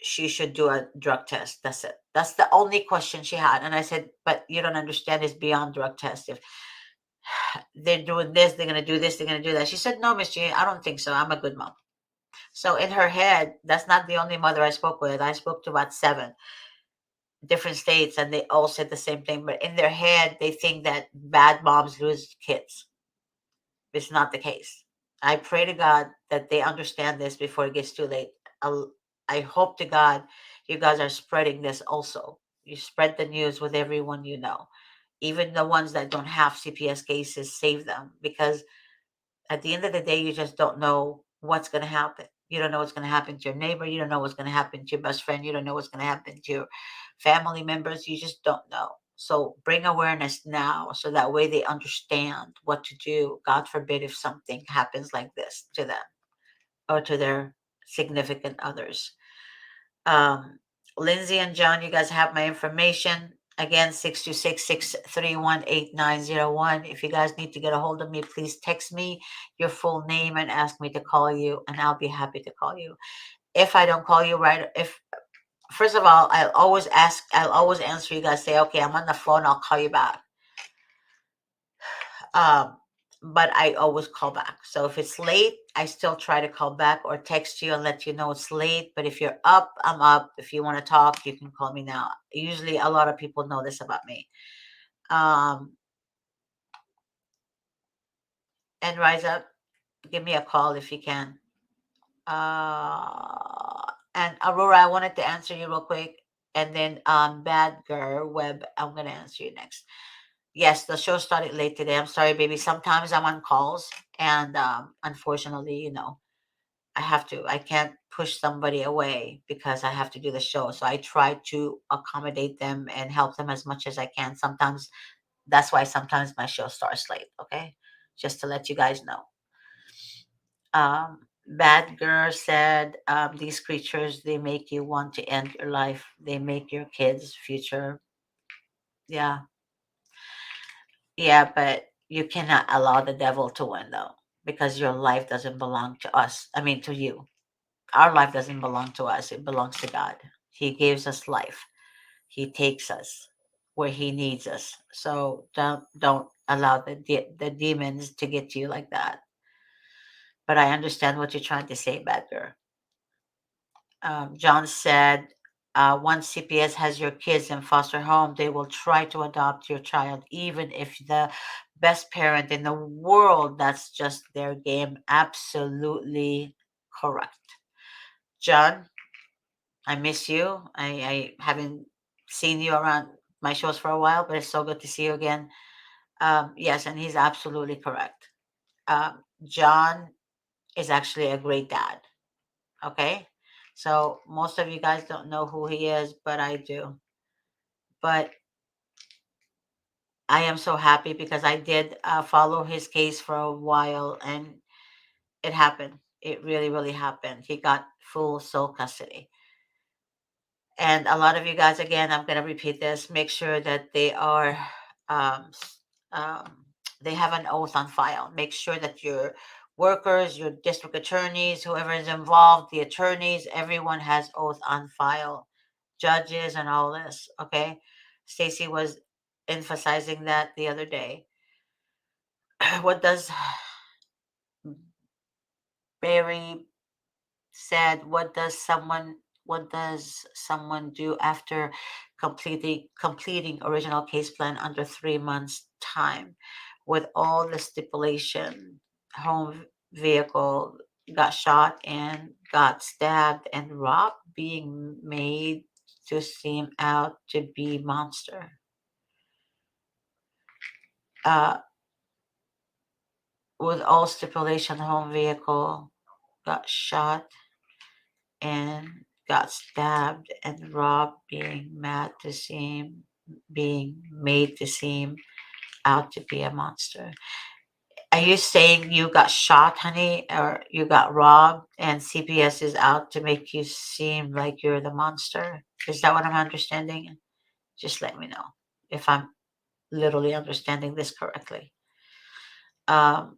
she should do a drug test. That's it. That's the only question she had. And I said, but you don't understand, it's beyond drug test. If they're doing this, they're going to do this, they're going to do that. She said, no, Miss G, I don't think so. I'm a good mom. So in her head, that's not the only mother I spoke with. I spoke to about 7 different states, and they all said the same thing. But in their head, they think that bad moms lose kids. It's not the case. I pray to God that they understand this before it gets too late. I'll, I hope to God you guys are spreading this also. You spread the news with everyone you know. Even the ones that don't have CPS cases, save them, because at the end of the day, you just don't know what's going to happen. You don't know what's going to happen to your neighbor. You don't know what's going to happen to your best friend. You don't know what's going to happen to your family members. You just don't know. So bring awareness now so that way they understand what to do. God forbid if something happens like this to them or to their significant others. Um, Lindsay and John, you guys have my information. Again, 626-631-8901. If you guys need to get a hold of me, please text me your full name and ask me to call you, and I'll be happy to call you. If I don't call you right, if first of all, I'll always answer you guys, say, okay, I'm on the phone, I'll call you back. Um, but I always call back. So if it's late, I still try to call back or text you and let you know it's late. But if you're up, I'm up. If you want to talk, you can call me now. Usually, a lot of people know this about me. Um, and rise up, give me a call if you can. And Aurora, I wanted to answer you real quick. And then Bad Girl Web, I'm gonna answer you next. Yes, the show started late today. I'm sorry, baby. Sometimes I'm on calls, and unfortunately, I can't push somebody away because I have to do the show. So I try to accommodate them and help them as much as I can. Sometimes that's why sometimes my show starts late. Okay, just to let you guys know. Bad Girl said, these creatures, they make you want to end your life. They make your kids' future. Yeah, yeah, but you cannot allow the devil to win though, because your life doesn't belong to us. I mean, to you. Our life doesn't belong to us. It belongs to God. He gives us life. He takes us where he needs us. So don't allow the demons to get to you like that. But I understand what you're trying to say, bad girl. John said, once CPS has your kids in foster home, they will try to adopt your child, even if the best parent in the world, that's just their game. Absolutely correct. John, I miss you. I haven't seen you around my shows for a while, but it's so good to see you again. Yes, and he's absolutely correct. John is actually a great dad. Okay. So most of you guys don't know who he is, but I do. But I am so happy because I did follow his case for a while, and it happened. It really, really happened. He got full sole custody. And a lot of you guys, again, I'm going to repeat this, make sure that they are, um, um, they have an oath on file. Make sure that your workers, your district attorneys, whoever is involved, the attorneys, everyone has oath on file, judges and all this. Okay. Stacy was emphasizing that the other day. What does Barry said, what does someone do after completing original case plan under 3 months time with all the stipulation? Home vehicle, got shot and got stabbed and robbed, being made to seem out to be monster. uh with all stipulation, home vehicle, got shot and got stabbed and robbed, being made to seem out to be a monster. Are you saying you got shot, honey, or you got robbed and CPS is out to make you seem like you're the monster? Is that what I'm understanding? Just let me know if I'm literally understanding this correctly. Um,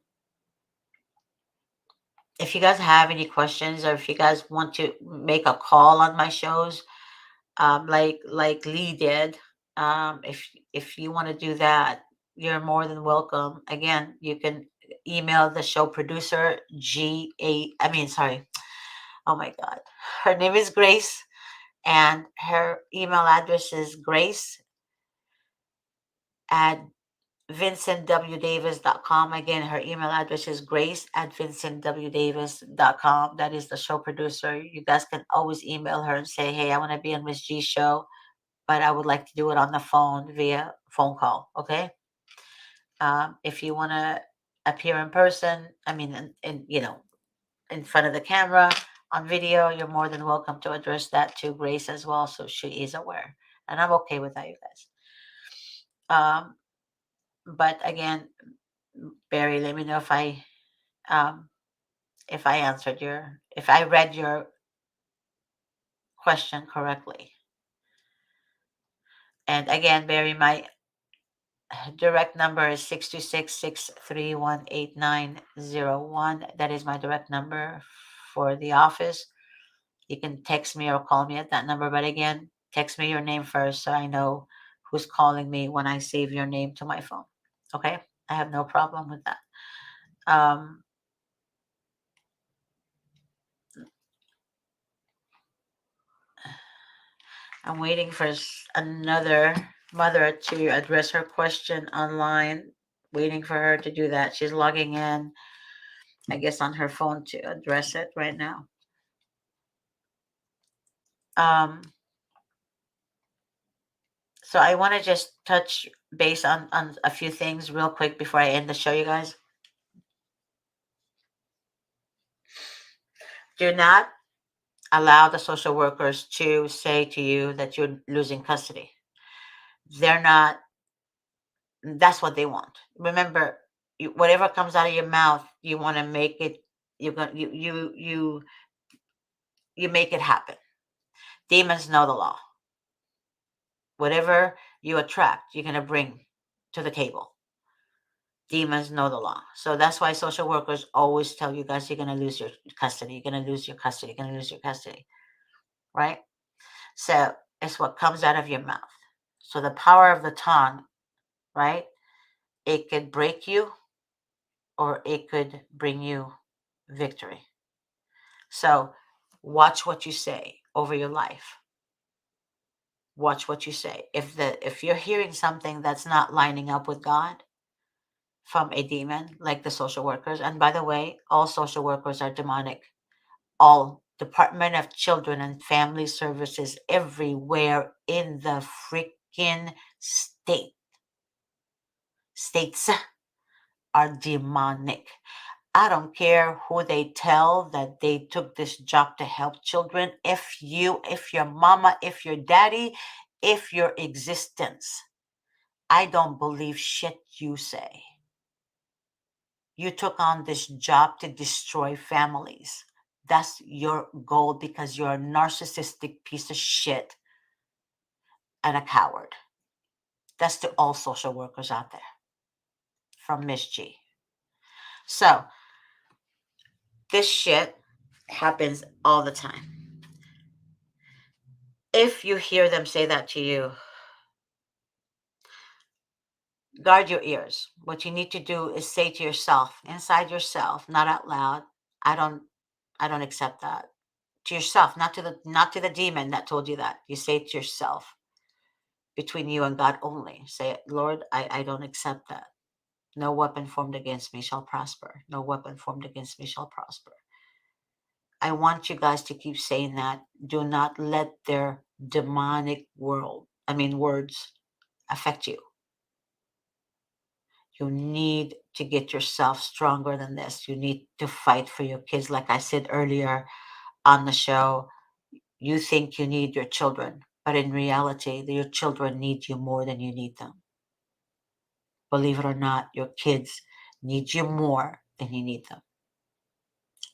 if you guys have any questions, or if you guys want to make a call on my shows, like Lee did. If you want to do that, you're more than welcome. Again, you can email the show producer, I mean, sorry. Oh my God, her name is Grace, and her email address is Grace at vincentwdavis.com. Again, her email address is Grace at vincentwdavis.com. That is the show producer. You guys can always email her and say, hey, I want to be on Miss G's show, but I would like to do it on the phone via phone call. Okay. If you want to appear in person, I mean, in front of the camera on video, you're more than welcome to address that to Grace as well, so she is aware. And I'm okay with that, you guys. But again, Barry, let me know um, if I read your question correctly. And again, Barry, my direct number is 626-631-8901. That is my direct number for the office. You can text me or call me at that number. But again, text me your name first so I know who's calling me when I save your name to my phone. Okay? I have no problem with that. Um, I'm waiting for another mother to address her question online. Waiting for her to do that. She's logging in, I guess, on her phone to address it right now. Um, so I want to just touch base on a few things real quick before I end the show, you guys. Do not allow the social workers to say to you that you're losing custody. They're not, that's what they want. Remember, whatever comes out of your mouth, you want to make it, you're going you make it happen. Demons know the law. Whatever you attract, you're going to bring to the table. Demons know the law. So that's why social workers always tell you guys you're going to lose your custody. You're going to lose your custody. You're going to lose your custody. Right? So it's what comes out of your mouth. So the power of the tongue, right? It could break you or it could bring you victory. So watch what you say over your life. Watch what you say. If you're hearing something that's not lining up with God from a demon, like the social workers, and by the way, all social workers are demonic. All Department of Children and Family Services everywhere in the freaking states are demonic. I don't care who they tell that they took this job to help children. If your mama, if your daddy, if your existence, I don't believe shit you say. You took on this job to destroy families. That's your goal because you're a narcissistic piece of shit and a coward. That's to all social workers out there from Miss G. So, this shit happens all the time. If you hear them say that to you, guard your ears. What you need to do is say to yourself, inside yourself, not out loud, I don't I don't accept that. To yourself, not to the demon that told you that. You say it to yourself, between you and God only. Say, Lord, I don't accept that. No weapon formed against me shall prosper. No weapon formed against me shall prosper. I want you guys to keep saying that. Do not let their demonic words affect you. You need to get yourself stronger than this. You need to fight for your kids. Like I said earlier on the show, you think you need your children, but in reality, your children need you more than you need them. Believe it or not, your kids need you more than you need them.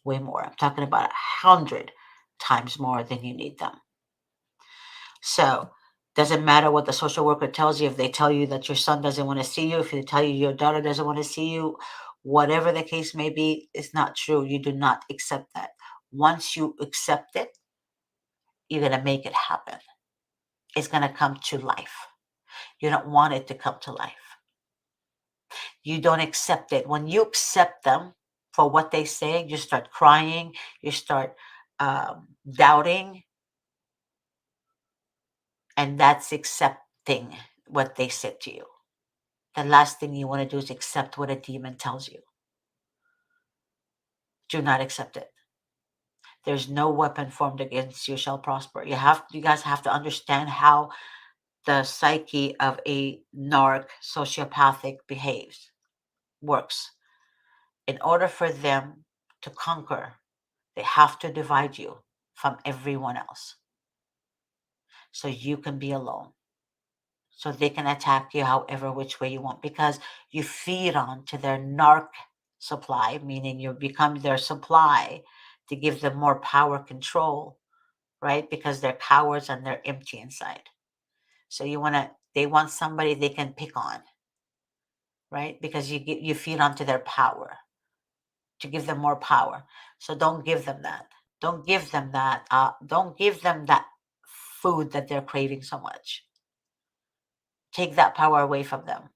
Way more. I'm talking about 100 times more than you need them. So, doesn't matter what the social worker tells you. If they tell you that your son doesn't want to see you, if they tell you your daughter doesn't want to see you, whatever the case may be, it's not true. You do not accept that. Once you accept it, you're going to make it happen. It's going to come to life. You don't want it to come to life. You don't accept it. When you accept them for what they say, you start crying, you start doubting, and that's accepting what they said to you. The last thing you want to do is accept what a demon tells you. Do not accept it. There's no weapon formed against you shall prosper. You guys have to understand how the psyche of a narc sociopathic works. In order for them to conquer, they have to divide you from everyone else so you can be alone. So they can attack you however which way you want because you feed on to their narc supply, meaning you become their supply to give them more power control, right? Because they're cowards and they're empty inside. So they want somebody they can pick on, right? Because you feed onto their power to give them more power. So don't give them that. Don't give them that. Don't give them that food that they're craving so much. Take that power away from them.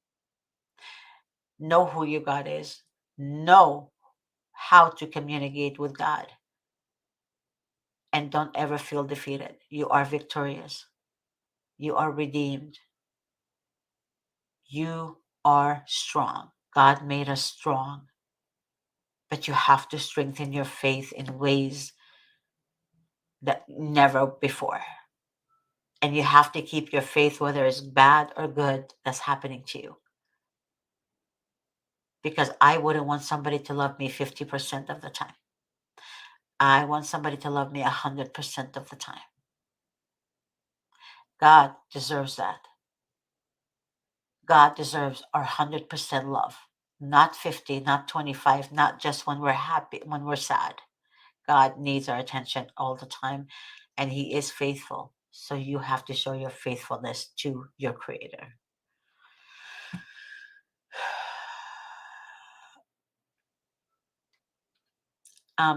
Know who your God is. Know how to communicate with God. And don't ever feel defeated. You are victorious. You are redeemed. You are strong. God made us strong. But you have to strengthen your faith in ways that never before. And you have to keep your faith, whether it's bad or good, that's happening to you. Because I wouldn't want somebody to love me 50% of the time. I want somebody to love me 100% of the time. God deserves that. God deserves our 100% love, not 50, not 25, not just when we're happy, when we're sad. God needs our attention all the time, and He is faithful. So you have to show your faithfulness to your Creator.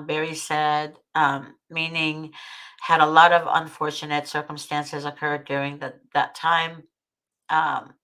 Barry said, meaning had a lot of unfortunate circumstances occurred during that time. Um,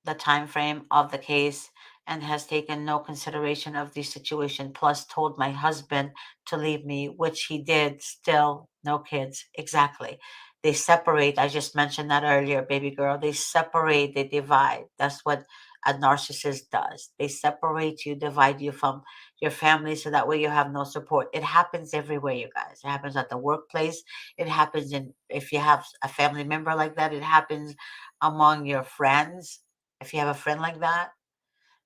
the time frame of the case and has taken no consideration of the situation, plus told my husband to leave me, which he did. Still no kids. Exactly. They separate. I just mentioned that earlier, baby girl. They separate, they divide. That's what a narcissist does. They separate you, divide you from your family so that way you have no support. It happens everywhere, you guys. It happens at the workplace. It happens if you have a family member like that. It happens among your friends if you have a friend like that.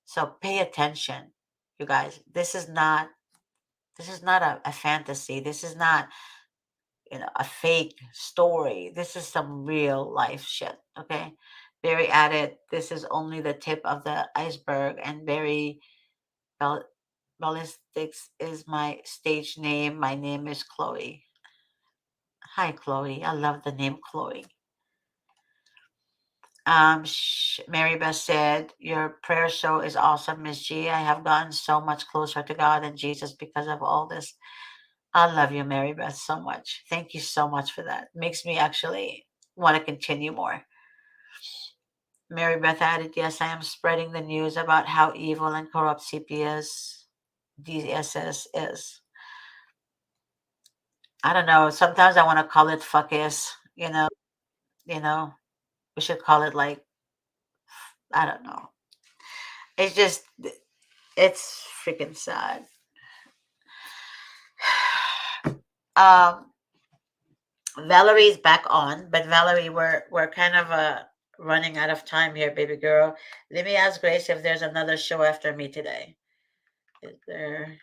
So pay attention, you guys. This is not a fantasy. This is not a fake story. This is some real life shit. Okay. Barry added, this is only the tip of the iceberg, and Barry felt Ballistics is my stage name. My name is Chloe. Hi, Chloe. I love the name Chloe. Mary Beth said, "Your prayer show is awesome, Miss G. I have gotten so much closer to God and Jesus because of all this." I love you, Mary Beth, so much. Thank you so much for that. Makes me actually want to continue more. Mary Beth added, "Yes, I am spreading the news about how evil and corrupt CPS DSS is." I don't know. Sometimes I want to call it fuckis, you know, we should call it like, I don't know. It's just, it's freaking sad. Um, Valerie's back on, but Valerie, we're kind of running out of time here, baby girl. Let me ask Grace if there's another show after me today. Is there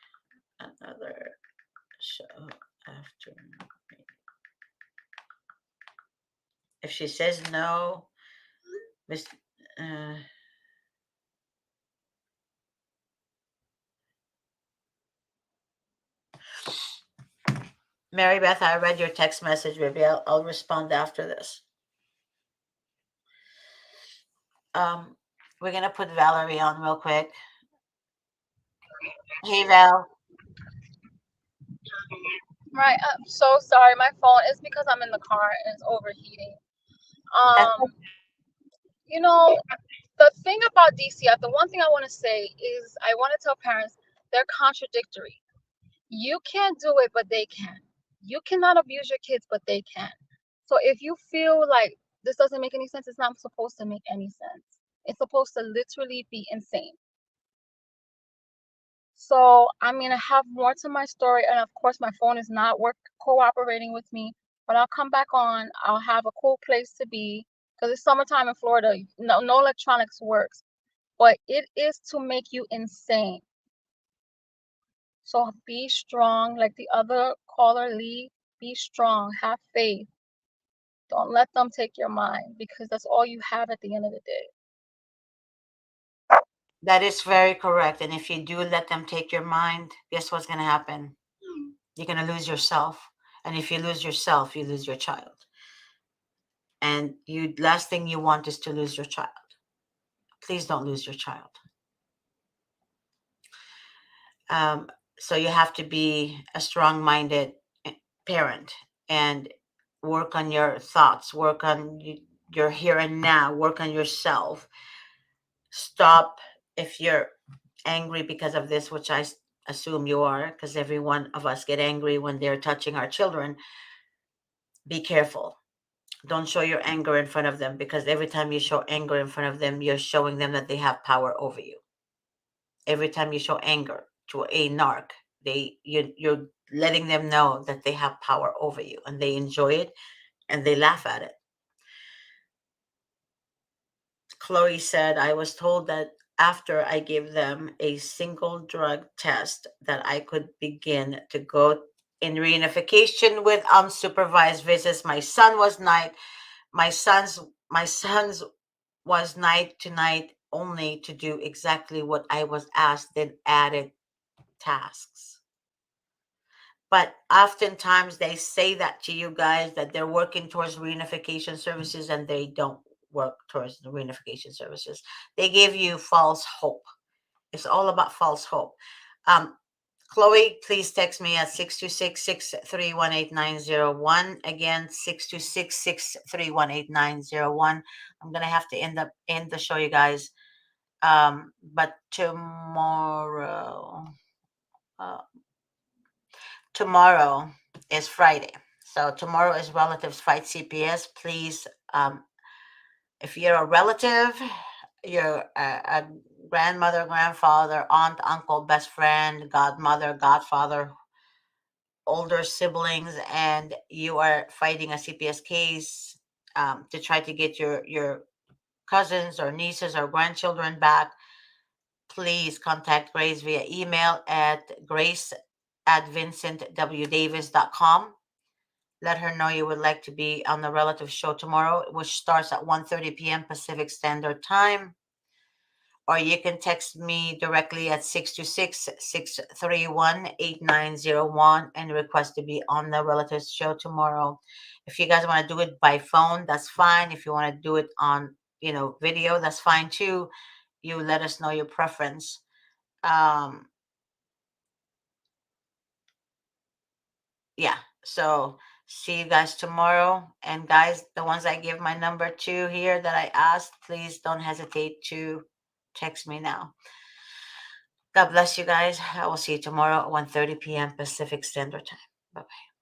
another show after me? If she says no, Miss uh, Mary Beth, I read your text message, baby. I'll respond after this. Um, we're gonna put Valerie on real quick. Hey, Val. Right. I'm so sorry. My phone is because I'm in the car and it's overheating. That's Um, you know, the thing about DCF, the one thing I want to say is I want to tell parents they're contradictory. You can't do it, but they can. You cannot abuse your kids, but they can. So if you feel like this doesn't make any sense, it's not supposed to make any sense. It's supposed to literally be insane. So I'm gonna have more to my story, and of course my phone is not cooperating with me. But I'll come back on. I'll have a cool place to be because it's summertime in Florida. No electronics works, but it is to make you insane. So be strong, like the other caller, Lee. Be strong. Have faith. Don't let them take your mind because that's all you have at the end of the day. that is very correct. And if you do let them take your mind, guess what's gonna happen? You're gonna lose yourself. And if you lose yourself, you lose your child. And you last thing you want is to lose your child. Please don't lose your child. Um, so you have to be a strong-minded parent and work on your thoughts, work on your here and now, work on yourself. Stop if you're angry because of this, which assume you are, because every one of us get angry when they're touching our children. Be careful. Don't show your anger in front of them because every time you show anger in front of them, you're showing them that they have power over you. Every time you show anger to a narc, you're letting them know that they have power over you and they enjoy it and they laugh at it. Chloe said, "I was told that after I gave them a single drug test that I could begin to go in reunification with unsupervised visits. My son's my son's was night to night only to do exactly what I was asked, then added tasks." But oftentimes they say that to you guys that they're working towards reunification services and they don't work towards the reunification services. They give you false hope. It's all about false hope. Um, Chloe, please text me at 626-631-8901. Again, 626-631-8901. I'm gonna have to end the show, you guys. But uh, tomorrow is Friday. So tomorrow is Relatives Fight CPS. Please, if you're a relative, you're a grandmother, grandfather, aunt, uncle, best friend, godmother, godfather, older siblings, and you are fighting a CPS case to try to get your cousins or nieces or grandchildren back, please contact Grace via email at grace@vincentwdavis.com. Let her know you would like to be on the relative show tomorrow, which starts at 1:30 p.m. Pacific Standard Time. or you can text me directly at 626-631-8901 and request to be on the relatives show tomorrow. If you guys want to do it by phone, that's fine. If you want to do it on, video, that's fine too. You let us know your preference. Yeah, so see you guys tomorrow. And guys, the ones I give my number to here that I asked, please don't hesitate to text me now. God bless you guys. I will see you tomorrow at 1:30 p.m. Pacific Standard Time. Bye-bye.